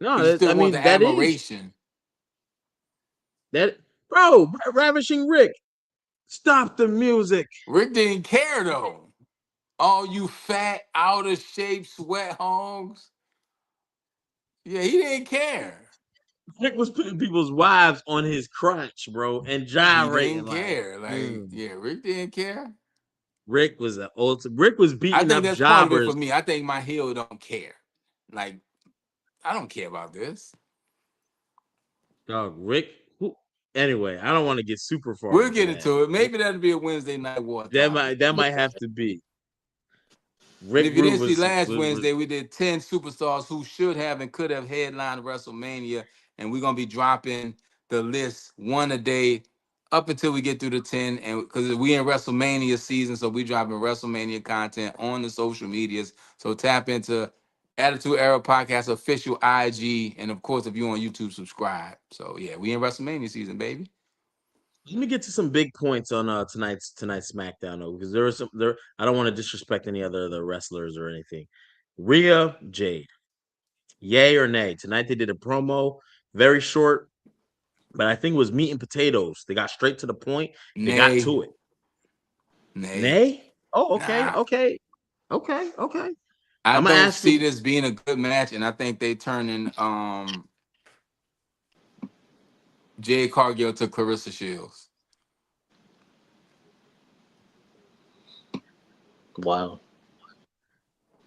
No, just I still want mean the that is admiration. that, bro. Ravishing Rick, stop the music. Rick didn't care though. All you fat, out of shape, sweat hogs. Yeah, he didn't care. Rick was putting people's wives on his crotch, bro, and He gyrating didn't like. care. Like, yeah, Rick didn't care. Rick was an ultimate. Rick was I beating think up that's part of it for jobbers. me. I think my heel don't care. Like, I don't care about this. Dog, Rick. Anyway, I don't want to get super far We'll into get that. into it. Maybe that'll be a Wednesday night war That topic. might that might have to be. And Rick if you Rude didn't see was, last was, was Wednesday, we did 10 superstars who should have and could have headlined WrestleMania. And we're gonna be dropping the list one a day up until we get through the 10. And because we in WrestleMania season, so we dropping WrestleMania content on the social medias. So tap into Attitude Era Podcast official IG. And of course, if you're on YouTube, subscribe. So yeah, we in WrestleMania season, baby. Let me get to some big points on tonight's SmackDown though, because there are some there. I don't want to disrespect any other the wrestlers or anything. Rhea Jade, yay or nay? Tonight they did a promo, very short, but I think it was meat and potatoes. They got straight to the point. They got Nay, to it. nay. Nay? Oh, okay, Nah. okay, okay. I I'm gonna don't ask see for this being a good match, and I think they turning Jade Cargill to Clarissa Shields. Wow.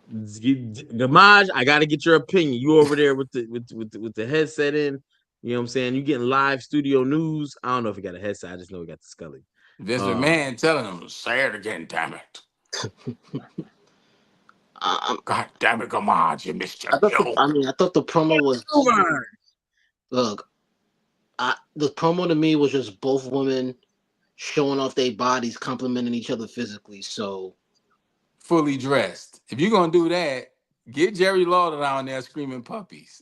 Gamaj. I got to get your opinion. You over there with the headset in. You know what I'm saying? You getting live studio news. I don't know if he got a headset. I just know he got the Scully. Vince McMahon telling him, "Say it again, damn it! God damn it, Gamage, you missed your joke." I thought the promo was look. The promo to me was just both women showing off their bodies, complimenting each other physically. So Fully dressed. If you're gonna do that, get Jerry Lawler down there screaming puppies.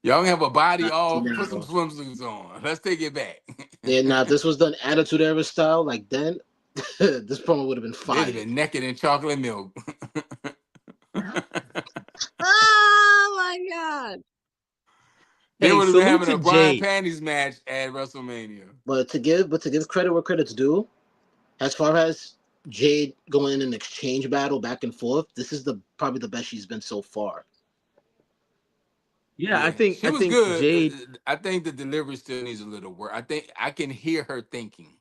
Y'all have a body all. Put some now, swimsuits on. Let's take it back. yeah, now if this was done Attitude Era style, like then this promo would have been They'd fire. have been naked in chocolate milk. Oh my god! They Hey, would have been salute having to a Brian Jade. Panties match at WrestleMania. But to give credit where credit's due, as far as Jade going in an exchange battle back and forth, this is probably the best she's been so far. Yeah, Yeah, she I was think good. Jade. I think the delivery still needs a little work. I think I can hear her thinking.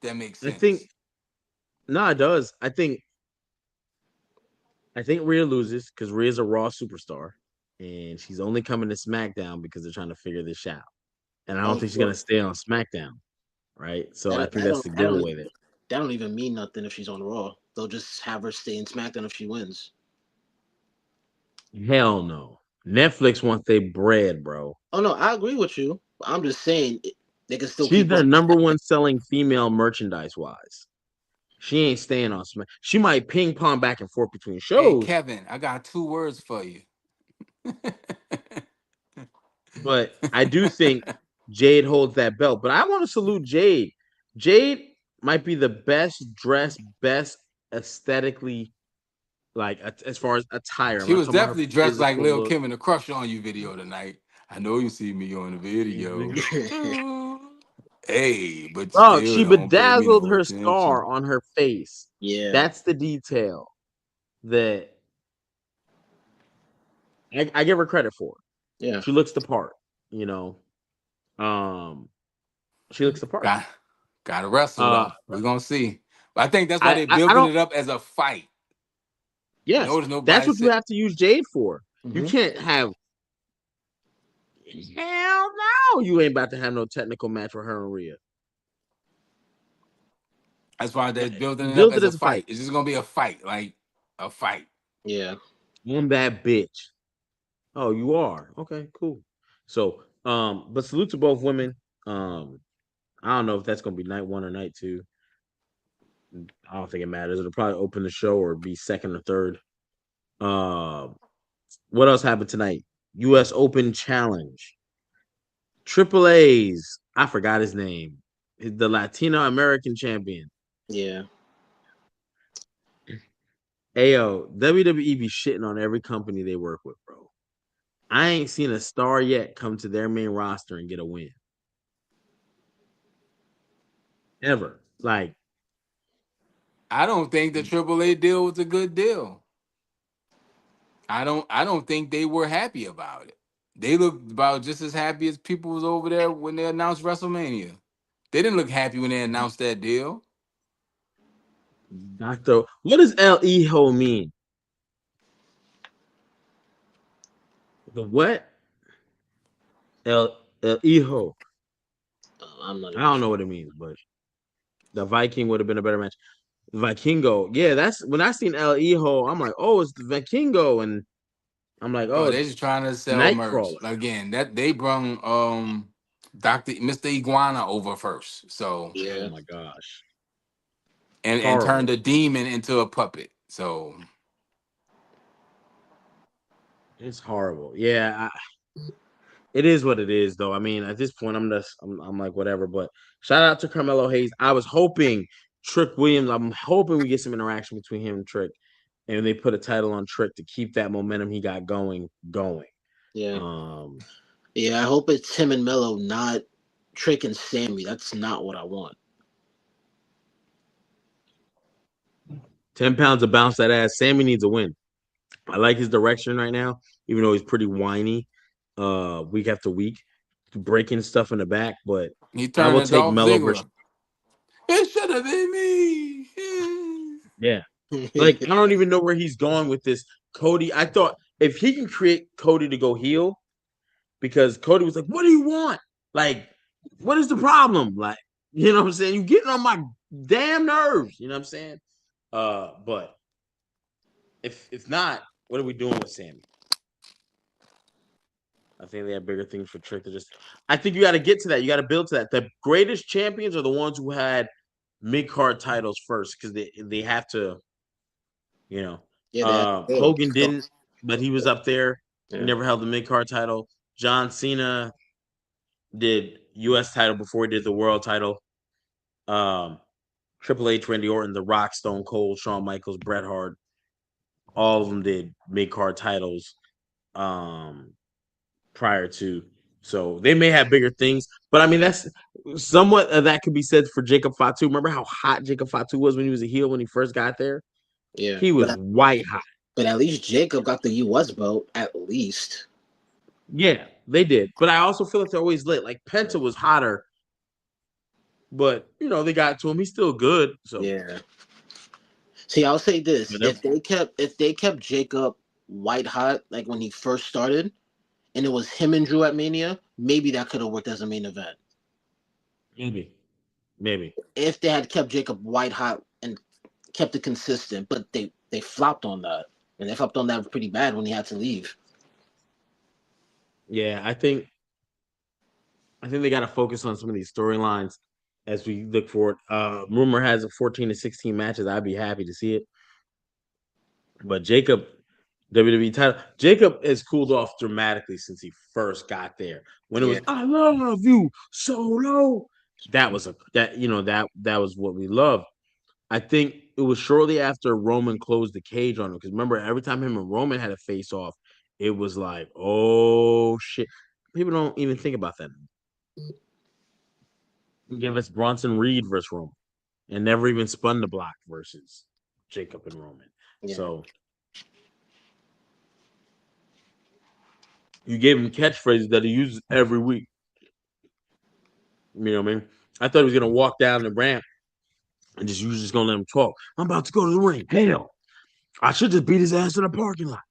That makes I think sense. no, it does. I think Rhea loses because Rhea's a Raw superstar, and she's only coming to SmackDown because they're trying to figure this out. And I don't Oh, think she's gonna well, stay on SmackDown, right? So I that think that that's don't the that don't giveaway there. that don't even mean nothing if she's on Raw. They'll just have her stay in SmackDown if she wins. Hell no. Netflix wants their bread, bro. Oh no, I agree with you. I'm just saying they can still She's keep her. their number one selling female merchandise wise. She ain't staying on Smack. She might ping pong back and forth between Hey shows, Kevin, I got 2 words for you. but I do think Jade holds that belt. But I want to salute Jade. Jade might be the best dressed, best aesthetically, like as far as attire. I'm She not was talking about her definitely dressed like physical Lil look. Kim in the Crush on You video tonight. I know you see me on the video. Hey, but you Oh, still she don't pay me bedazzled no her attention. scar on her face. Yeah, That's the detail that I give her credit for. yeah. She looks the part, you know. Um, she looks the part. Got gotta wrestle Uh, though. We're gonna see. But I think that's why they I building don't. it up as a fight. Yes, Notice that's nobody what you said, have to use Jade for. You Hmm. can't have. Hell no, you ain't about to have no technical match with her and Rhea. that's why they're building it up Build it as a as a fight. fight. It's just gonna be a fight, like a fight. Yeah. I'm that bitch. Oh, you are okay, cool. So, but salute to both women. I don't know if that's gonna be night one or night two. I don't think it matters. It'll probably open the show or be second or third. Um, what else happened tonight? U.S. Open Challenge. Triple A's. I forgot his name. The Latino American champion. Yeah. Ayo, WWE be shitting on every company they work with, bro. I ain't seen a star yet come to their main roster and get a win. Ever. Like, I don't think the AAA deal was a good deal. I don't think they were happy about it. They looked about just as happy as people was over there when they announced WrestleMania. They didn't look happy when they announced that deal. Doctor, what does El Hijo mean? The what? El El Hijo. I'm not I even don't know sure. what it means, but the Viking would have been a better match. Vikingo. Yeah, that's when I seen El Hijo, I'm like, oh, it's the Vikingo. And I'm like, Oh, oh, they it's just trying to sell merch. Nightcrawler. Again, that they brung Dr. Mr. Iguana over first. So Oh Yeah, my gosh. and turned Horrible. a demon into a puppet. So It's horrible. Yeah, it is what it is, though. I mean, at this point, I'm like whatever. But shout out to Carmelo Hayes. I was hoping Trick Williams. I'm hoping we get some interaction between him and Trick, and they put a title on Trick to keep that momentum he got going. yeah, Um, yeah. I hope it's him and Melo, not Trick and Sammy. That's not what I want. 10 pounds of bounce that ass. Sammy needs a win. I like his direction right now, even though he's pretty whiny, week after week, breaking stuff in the back. But he I turned will to take Dolph Melo versus. Ziggler. It should have been me. Yeah. Like, I don't even know where he's going with this. Cody, I thought if he can create Cody to go heel, because Cody was like, what do you want? Like, what is the problem? Like, you know what I'm saying? You getting on my damn nerves. You know what I'm saying? But if not, what are we doing with Sammy? I think they have bigger things for Trick to just. I think you got to get to that. You got to build to that. The greatest champions are the ones who had mid card titles first because they have to. You know, Yeah, they have to build. Hogan didn't, but he was up there. He Yeah, never held the mid card title. John Cena did U.S. title before he did the world title. Um, Triple H, Randy Orton, The Rock, Stone Cold, Shawn Michaels, Bret Hart, all of them did mid card titles. Um, Prior to. So they may have bigger things, but I mean that's somewhat of that could be said for Jacob Fatu. Remember how hot Jacob Fatu was when he was a heel when he first got there? yeah. He was white hot. But at least Jacob got the U.S. belt. At least. Yeah, they did. But I also feel like they're always lit. Like Penta was hotter, but they got to him. He's still good. So Yeah. See, I'll say this: whatever. if they kept Jacob white hot like when he first started, and it was him and Drew at Mania, maybe that could have worked as a main event. Maybe. Maybe. If they had kept Jacob white hot and kept it consistent, but they flopped on that, and they flopped on that pretty bad when he had to leave. Yeah, I think they got to focus on some of these storylines as we look forward. Rumor has it 14 to 16 matches. I'd be happy to see it. But Jacob, WWE title, Jacob has cooled off dramatically since he first got there. When it Yeah, was "I love you solo," that was that was what we loved. I think it was shortly after Roman closed the cage on him because remember every time him and Roman had a face off, it was like, oh shit. People don't even think about that. Give us Bronson Reed versus Roman, and never even spun the block versus Jacob and Roman. yeah. So you gave him catchphrases that he uses every week. You know what I mean? I thought he was gonna walk down the ramp and just you was just gonna let him talk. I'm about to go to the ring. Hell, I should just beat his ass in the parking lot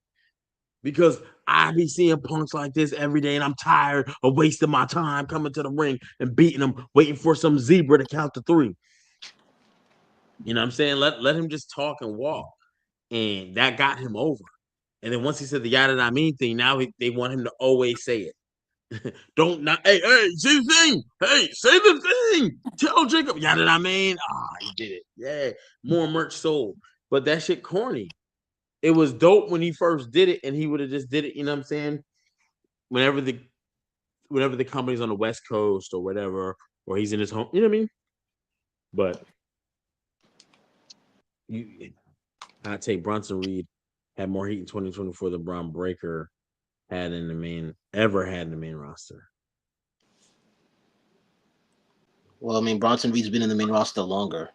because I be seeing punks like this every day, and I'm tired of wasting my time coming to the ring and beating them, waiting for some zebra to count to three. You know what I'm saying? Let him just talk and walk, and that got him over. And then once he said the yada I mean thing, now they want him to always say it. Don't not hey, say the thing. Hey, say the thing. Tell Jacob. Yeah, that I mean. He did it. Yeah. More merch sold. But that shit corny. It was dope when he first did it, and he would have just did it, you know what I'm saying? Whenever the whenever the company's on the West Coast or whatever, or he's in his home, you know what I mean? But you I take Bronson Reed had more heat in 2024 than Braun Breaker had in the main ever had in the main roster. Well, I mean, Bronson Reed's been in the main roster longer.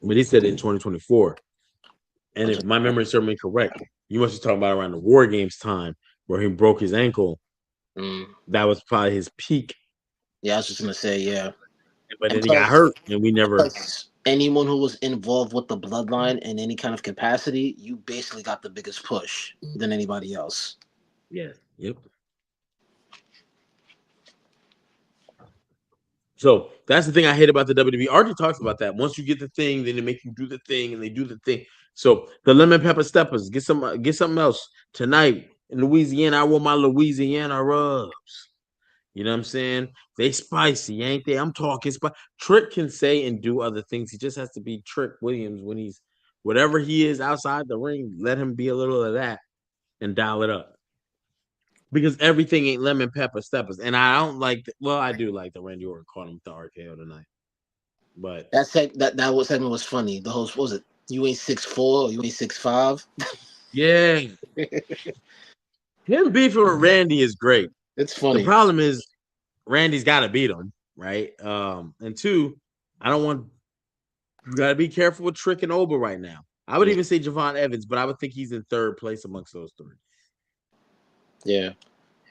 But he said in 2024. And if my memory serves me correct, you must be talking about around the War Games time where he broke his ankle. Mm. That was probably his peak. Yeah, I was just gonna say, yeah. But And then he got hurt, and we never. plus, anyone who was involved with the bloodline in any kind of capacity, you basically got the biggest push than anybody else. Yeah. Yep. So that's the thing I hate about the WWE. RJ talks about that. Once you get the thing, then they make you do the thing, and they do the thing. So the lemon pepper steppers, get something else tonight in Louisiana. I want my Louisiana rubs. You know what I'm saying? They spicy, ain't they? I'm talking spicy. Trick can say and do other things. He just has to be Trick Williams when he's whatever he is outside the ring. Let him be a little of that and dial it up. Because everything ain't lemon pepper steppers. And I don't like well, I do like the Randy Orton caught him with the RKO tonight. But That segment was funny. The host, what was it? You ain't 6'4", you ain't 6'5". yeah, him beefing with Randy is great. It's The funny. problem is Randy's gotta beat him, right? And two, I don't want you gotta be careful with Trick and Oba right now. I would Yeah, even say Javon Evans, but I would think he's in third place amongst those three. yeah,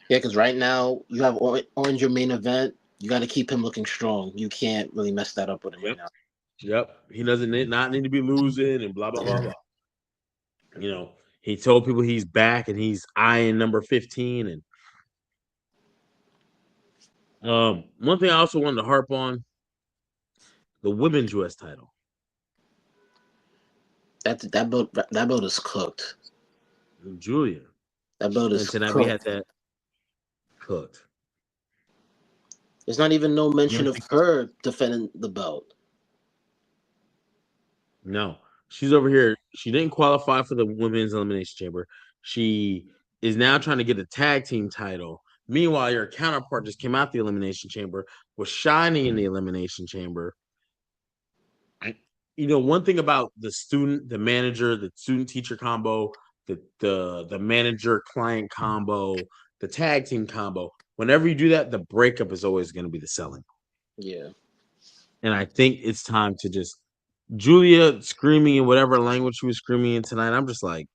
yeah. Because right now you have Orange, your main event. You got to keep him looking strong. You can't really mess that up with him right Yep. now. Yep. He doesn't not need to be losing and blah blah blah Yeah. blah. You know, he told people he's back and he's eyeing number 15. And one thing I also wanted to harp on the women's US title. That boat is cooked. Julia. That boat And is tonight we had cooked. that cooked. There's not even no You mention know, of her defending the belt. no, she's over here. She didn't qualify for the women's elimination chamber. She is now trying to get a tag team title. Meanwhile, your counterpart just came out the elimination chamber, was shining in the elimination chamber. One thing about the manager, the student teacher combo, the manager client combo, the tag team combo. Whenever you do that, the breakup is always going to be the selling. Yeah. And I think it's time to just Julia screaming in whatever language she was screaming in tonight. I'm just like,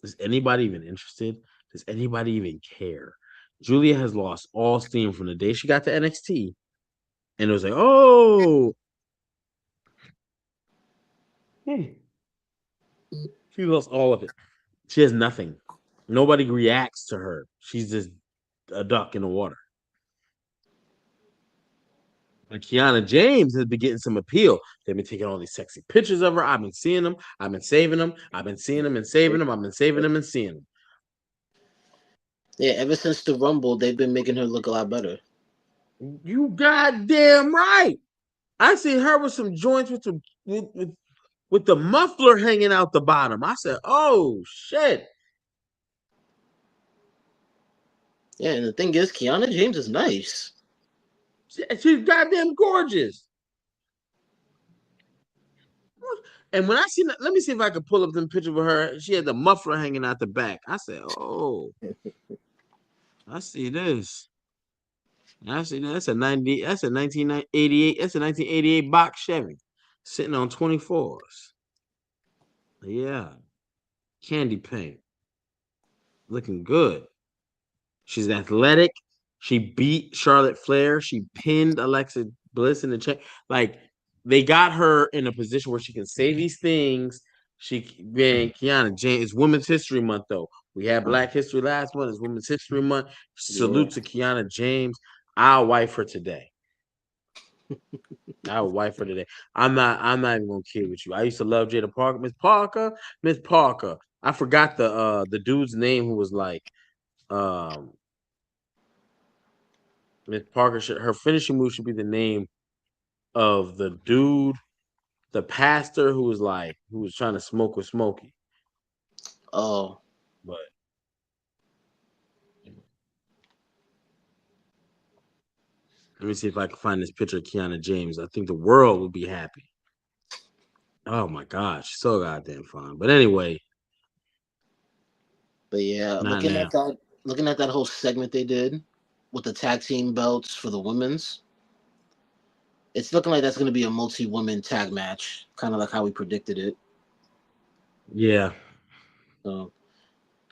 is anybody even interested? Does anybody even care? Julia has lost all steam from the day she got to NXT. And it was like, oh, she lost all of it. She has nothing. Nobody reacts to her. She's just a duck in the water. But Kiana James has been getting some appeal. They've been taking all these sexy pictures of her. I've been seeing them. I've been saving them. I've been seeing them and saving them. I've been saving them and seeing them. Yeah, ever since the Rumble, they've been making her look a lot better. You goddamn right. I see her with some joints with the muffler hanging out the bottom. I said, "Oh shit!" Yeah, and the thing is, Kiana James is nice. She's goddamn gorgeous. And when I seen that, let me see if I can pull up them picture of her. She had the muffler hanging out the back. I said, "Oh, I see this. I see that. That's a 90. That's a 1988. That's a 1988 box Chevy, sitting on 24s. Yeah, candy paint, looking good. She's athletic. She beat Charlotte Flair. She pinned Alexa Bliss in the check. Like they got her in a position where she can say these things. Kiana James. It's Women's History Month though. We had Black History last month. It's Women's History Month. Yeah. Salute to Kiana James. I'll wife her today. I'll wife her today. I'm not even gonna kid with you. I used to love Jada Parker. Miss Parker. Miss Parker. I forgot the dude's name who was like um Miss Parker her finishing move should be the name of the dude, the pastor who was trying to smoke with Smokey. Oh, But let me see if I can find this picture of Kiana James. I think the world would be happy. Oh my gosh, she's so goddamn fine. But anyway, but yeah, not now. looking at that whole segment they did with the tag team belts for the women's, it's looking like that's going to be a multi-woman tag match, kind of like how we predicted it. Yeah. So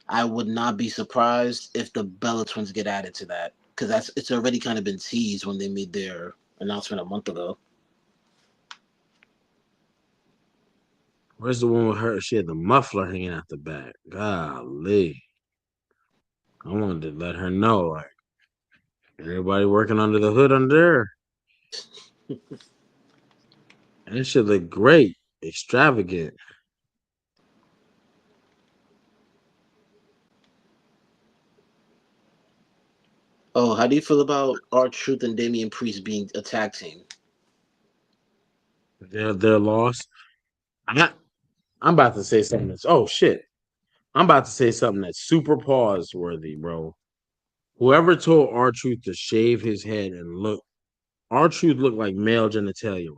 I would not be surprised if the Bella Twins get added to that because it's already kind of been teased when they made their announcement a month ago. Where's the one with her? She had the muffler hanging out the back. Golly. I wanted to let her know, like, everybody working under the hood under there. And it should look great, extravagant. Oh, how do you feel about R-Truth and Damian Priest being a tag team? They're lost. I, I'm about to say something that's oh shit. I'm about to say something that's super pause worthy, bro. Whoever told R Truth to shave his head and look R Truth looked like male genitalia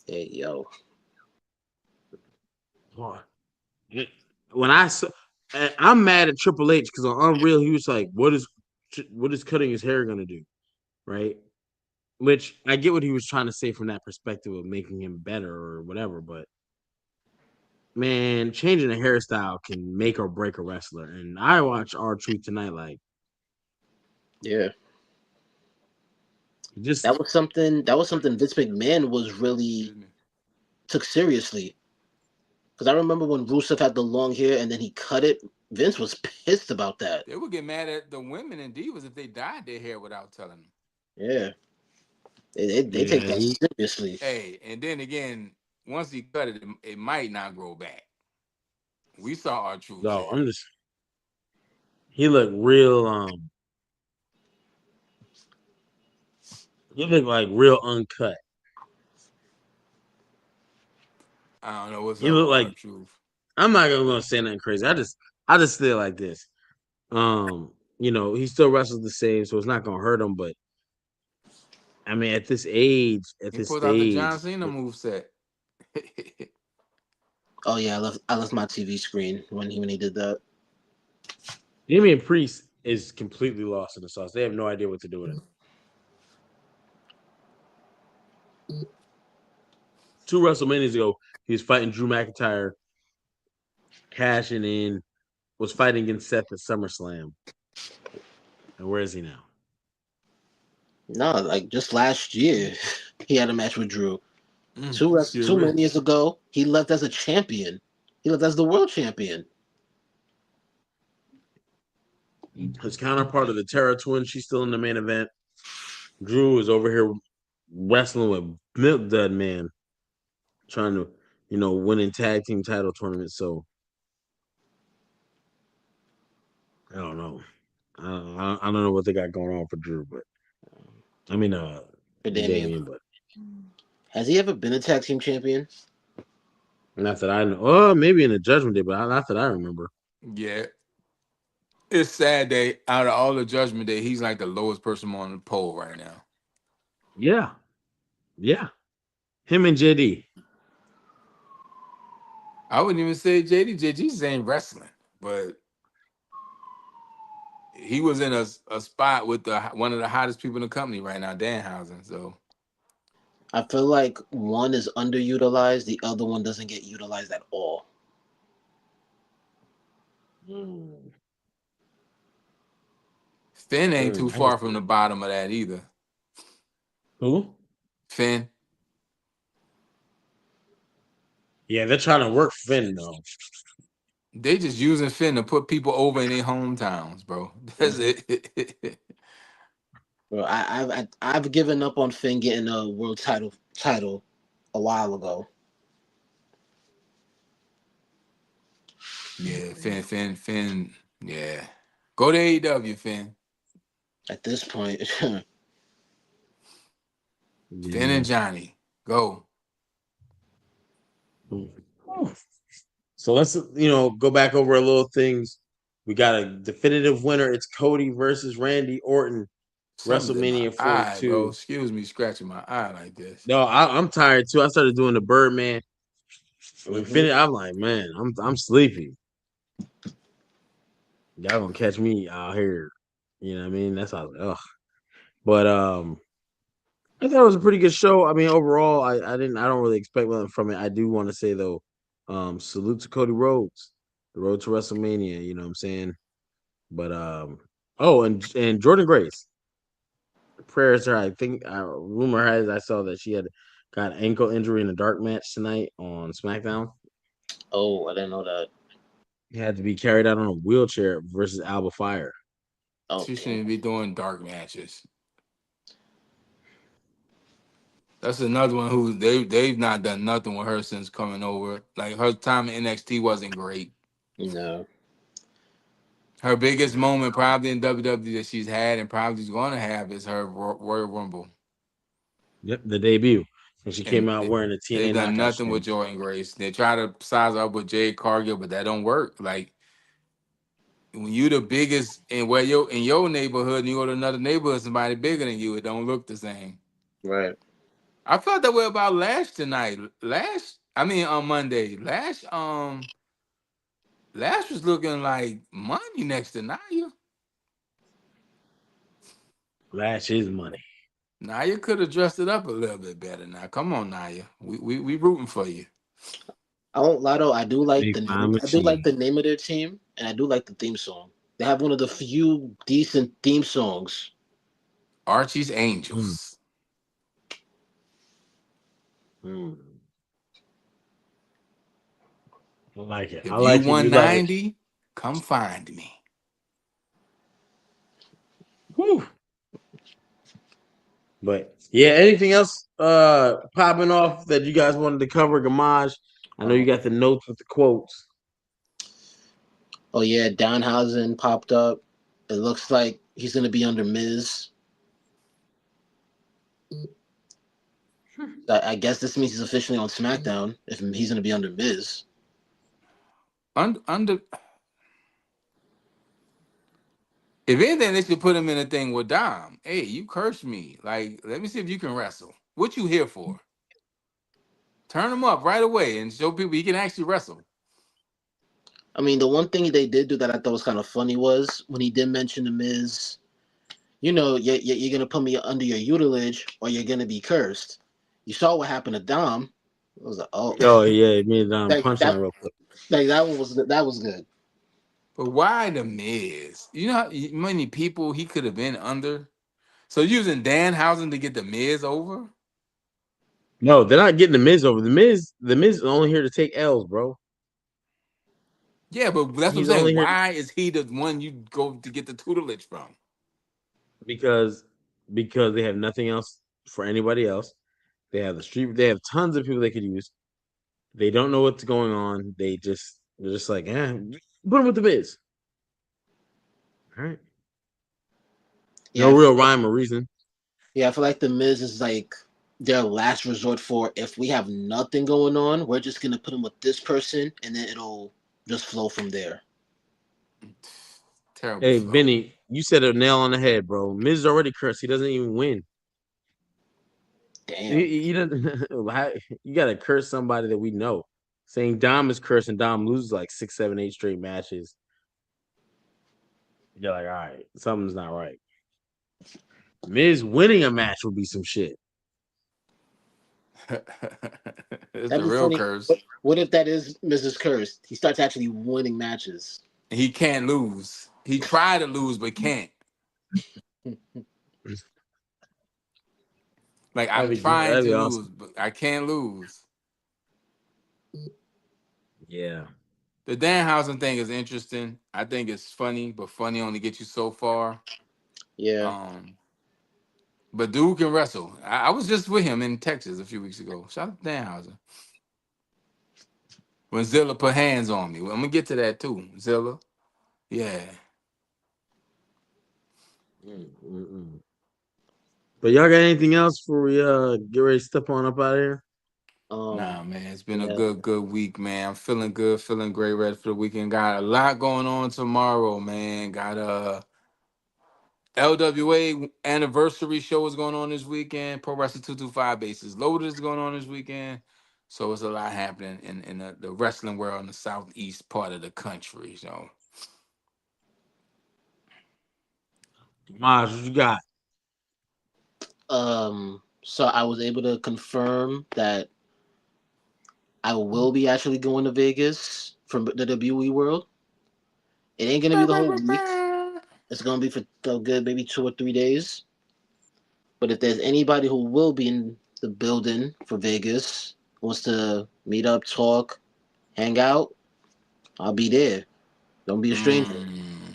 Hey, yo. right now. When I saw, I'm mad at Triple H because on Unreal he was like, what is cutting his hair gonna do, right? Which I get what he was trying to say from that perspective of making him better or whatever, but man, changing a hairstyle can make or break a wrestler. And I watched R Truth tonight, like Yeah. just That was something Vince McMahon was really Excuse me. took seriously. Because I remember when Rusev had the long hair and then he cut it. Vince was pissed about that. They would get mad at the women and divas if they dyed their hair without telling them. Yeah, they take yeah, that seriously. Hey, and then again, once he cut it, it might not grow back. We saw our truth's no, hair. I'm just he looked real he looked like real uncut. I don't know what's He up with looked our like truth. I'm not gonna say nothing crazy. I just feel like this. He still wrestles the same, so it's not gonna hurt him, but I mean at this age, at He this pulled out the stage, John Cena move set. Oh yeah, I left my TV screen when he did that. Damian Priest is completely lost in the sauce. They have no idea what to do with him. 2 WrestleManias ago, he was fighting Drew McIntyre, cashing in, was fighting against Seth at SummerSlam. And where is he now? No, like just last year, he had a match with Drew. Two Excuse me. many years ago, he left as a champion. He left as the world champion. His counterpart of the Terra Twins, she's still in the main event. Drew is over here wrestling with Milk Dud Man, trying to, win in tag team title tournaments. So I don't know. I don't know what they got going on for Drew, but I mean, For Damien, Damien, but has he ever been a tag team champion? not that I know. Oh, maybe in the Judgment Day, but not that I remember. Yeah. It's sad that out of all the Judgment Day, he's like the lowest person on the pole right now. Yeah, yeah. Him and JD. I wouldn't even say JD. JD's ain't wrestling, but he was in a spot with one of the hottest people in the company right now, Danhausen. So I feel like one is underutilized, the other one doesn't get utilized at all. Finn ain't too I can far from see the it. bottom of that either. Who? Finn, Yeah, they're trying to work Finn though. they just using Finn to put people over in their hometowns, bro. That's it. Bro, I've given up on Finn getting a world title a while ago. Yeah, Finn. Yeah, go to AEW, Finn. At this point, Finn Yeah. and Johnny, go. So let's go back over a little things. We got a definitive winner. It's Cody versus Randy Orton, Something's in my WrestleMania eye, bro. 42. Excuse me, scratching my eye like this. No, I'm tired too. I started doing the Birdman. We hmm finished. I'm like, man, I'm sleepy. Y'all gonna catch me out here. You know what I mean? That's how. Ugh. But I thought it was a pretty good show. I mean, overall, I don't really expect nothing from it. I do want to say though, salute to Cody Rhodes, the road to WrestleMania. You know what I'm saying? But oh, and Jordan Grace, prayers to her. I think rumor has I saw that she had got ankle injury in a dark match tonight on SmackDown. Oh, I didn't know that. He had to be carried out on a wheelchair versus Alba Fire. Oh, She damn. shouldn't be doing dark matches. That's another one who they've not done nothing with her since coming over. Like her time in NXT wasn't great. No. Her biggest moment probably in WWE that she's had and probably is going to have is her Royal Rumble. Yep, the debut when she came And out wearing the they've TNA done knockout nothing with shame. Jordan Grace. They try to size her up with Jade Cargill, but that don't work. Like when you the biggest in where you in your neighborhood and you go to another neighborhood, somebody bigger than you, it don't look the same. Right. I felt that way about Lash tonight. I mean on Monday. Lash was looking like money next to Nia. Lash is money. Nia could have dressed it up a little bit better. Now, come on, Nia. We rooting for you. I won't lie though. Big time I do like machine. the name of their team, and I do like the theme song. They have one of the few decent theme songs. Archie's Mm, Angels. mm. I like it. I If you like it. You love it. 190, come find me. Whew. But yeah, anything else popping off that you guys wanted to cover, Gamage? I know you Um, got the notes with the quotes. oh yeah, Danhausen popped up. It looks like he's gonna be under Miz. I guess this means he's officially on SmackDown if he's gonna be under Miz. Under if anything, they should put him in a thing with Dom. Hey, you cursed me. Like, let me see if you can wrestle. What you here for? Turn him up right away and show people he can actually wrestle. I mean, the one thing they did do that I thought was kind of funny was when he did mention the Miz. You know, you're gonna put me under your tutelage, or you're gonna be cursed. You saw what happened to Dom. I was like, oh, Oh yeah, me and like punchline that, real quick. like that one was good. That was good. But why the Miz? You know how many people he could have been under? So using Danhausen to get the Miz over? No, they're not getting the Miz over. The Miz is only here to take L's, bro. Yeah, but that's what I'm He's saying. only here Why is he the one you go to get the tutelage from? because because they have nothing else for anybody else. They have the street. They have tons of people they could use. They don't know what's going on. They're just like, put him with the Miz. All right, Yeah, no real rhyme or reason. I feel like the Miz is like their last resort for if we have nothing going on, we're just gonna put him with this person, and then it'll just flow from there. Terrible Hey, flow. Vinny, you said a nail on the head, bro. Miz is already cursed. He doesn't even win. Damn. You don't. You got to curse somebody that we know. Saying Dom is cursed and Dom loses like 6, 7, 8 straight matches. You're like, all right, something's not right. Miz winning a match would be some shit. It's That'd the be real funny. curse. What if that is Mrs. Cursed? He starts actually winning matches. He can't lose. He tried to lose but can't. Like I'm That'd be trying that'd to be lose, awesome. but I can't lose. Yeah. The Danhausen thing is interesting. I think it's funny, but funny only gets you so far. Yeah. Um, but dude can wrestle. I was just with him in Texas a few weeks ago. Shout out to Danhausen. When Zilla put hands on me. I'm gonna get to that too. Zilla. Yeah. Mm-mm. But y'all got anything else before we get ready to step on up out of here? Nah, man. It's been a Yeah. good week, man. I'm feeling good, feeling great, ready for the weekend. Got a lot going on tomorrow, man. Got LWA anniversary show is going on this weekend. Pro Wrestling 225 bases loaded is going on this weekend. So it's a lot happening in the wrestling world in the southeast part of the country. So Maj, what you got? So I was able to confirm that I will be actually going to Vegas from the WWE World. It ain't gonna be the whole week. It's gonna be for a good maybe 2 or 3 days. But if there's anybody who will be in the building for Vegas, wants to meet up, talk, hang out, I'll be there. Don't be a stranger. mm,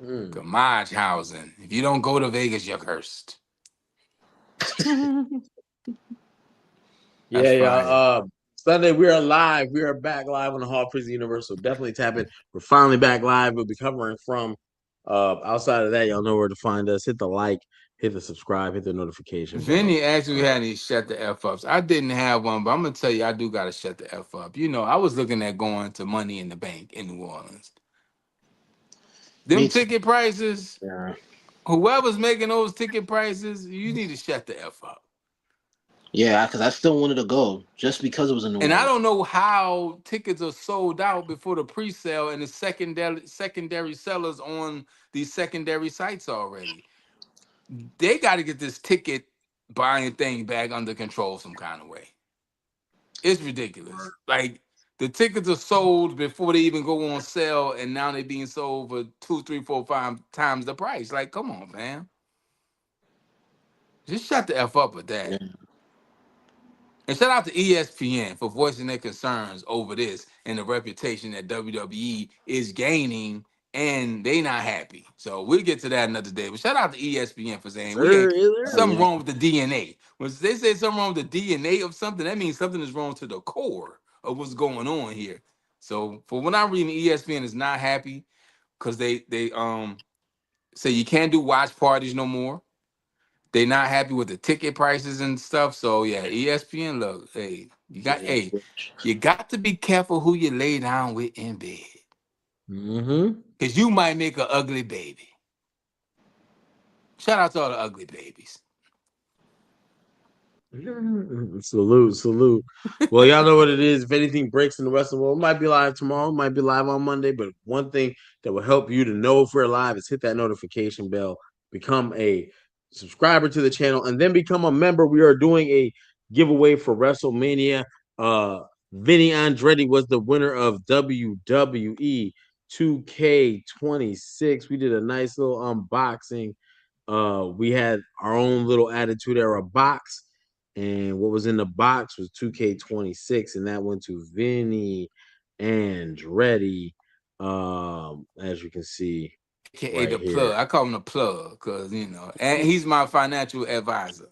Mm. Gamage housing. If you don't go to Vegas, you're cursed. That's Yeah, fire. Sunday we are live. We are back live on the Hall Prison Universe. So definitely tap in. We're finally back live. We'll be covering from outside of that. Y'all know where to find us. Hit the like, hit the subscribe, hit the notification bell. Vinny actually had any shut the F ups. I didn't have one, but I'm gonna tell you, I do gotta shut the F up. You know, I was looking at going to Money in the Bank in New Orleans. Them Me too. ticket prices, Yeah. whoever's making those ticket prices, you need to shut the F up. Yeah, because I still wanted to go just because it was in New And I Orleans. don't know how tickets are sold out before the pre-sale and the secondary sellers on these secondary sites already. They got to get this ticket buying thing back under control some kind of way. It's ridiculous. Like the tickets are sold before they even go on sale, and now they're being sold for 2, 3, 4, 5 times the price. Like, come on, man. Just shut the F up with Yeah. that. And shout out to ESPN for voicing their concerns over this and the reputation that WWE is gaining, and they not happy. So we'll get to that another day. But shout out to ESPN for saying we Sir, ain't is Oh, there? something yeah. wrong with the DNA. When they say something wrong with the DNA of something, that means something is wrong to the core of what's going on here. So for when I'm reading, ESPN is not happy because they say you can't do watch parties no more. They not happy with the ticket prices and stuff. So yeah, ESPN, look, Yeah, Twitch. you got to be careful who you lay down with in bed. Mm-hmm. Cause you might make an ugly baby. Shout out to all the ugly babies. Salute, salute. Well, y'all know what it is. If anything breaks in the Western world, it might be live tomorrow, it might be live on Monday. But one thing that will help you to know if we're live is hit that notification bell, become a subscriber to the channel, and then become a member. We are doing a giveaway for WrestleMania. Vinny Andretti was the winner of WWE 2K26. We did a nice little unboxing. We had our own little Attitude Era box, and what was in the box was 2K26, and that went to Vinny Andretti. As you can see AKA right the plug. here. I call him the plug because and he's my financial advisor.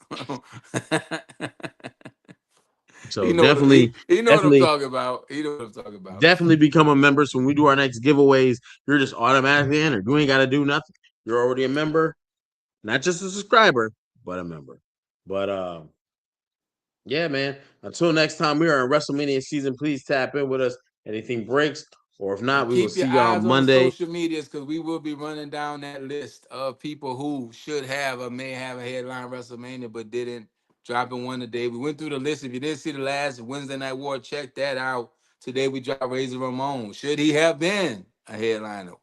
So definitely, He know what I'm definitely, talking about. He know what I'm talking about. definitely become a member. So when we do our next giveaways, you're just automatically in, or you ain't got to do nothing. You're already a member, not just a subscriber, but a member. But yeah, man. Until next time, we are in WrestleMania season. Please tap in with us. Anything breaks, or if not, And we will keep your see y'all eyes on the Monday. social medias because we will be running down that list of people who should have or may have a headline WrestleMania but didn't. Dropping one today. We went through the list. If you didn't see the last Wednesday Night War, check that out. Today we dropped Razor Ramon. Should he have been a headliner?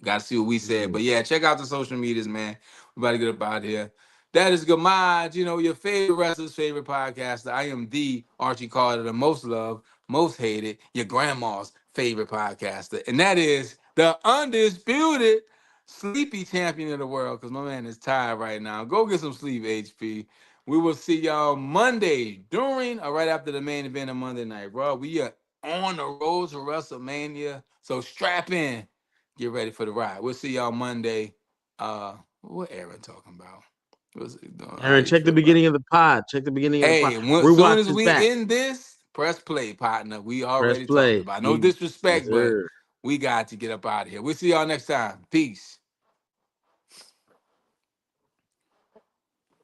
Got to see what we said. But yeah, check out the social medias, man. We about to get up out here. That is Gamad, your favorite wrestler's favorite podcaster. I am the Archie Carter, the most loved, most hated, your grandma's favorite podcaster. And that is the undisputed sleepy champion of the world, because my man is tired right now. Go get some sleep, HP. We will see y'all Monday during or right after the main event of Monday Night Raw. We are on the road to WrestleMania. So strap in. Get ready for the ride. We'll see y'all Monday. What Aaron talking about? What's it doing? How Aaron, you check the feel about beginning it? of the pod. Check the beginning of the pod. Hey, as soon Rewatch as this we back. end this, press play, partner. We Press already talked play. about it. No Yes, disrespect, but sir. we got to get up out of here. We'll see y'all next time. Peace.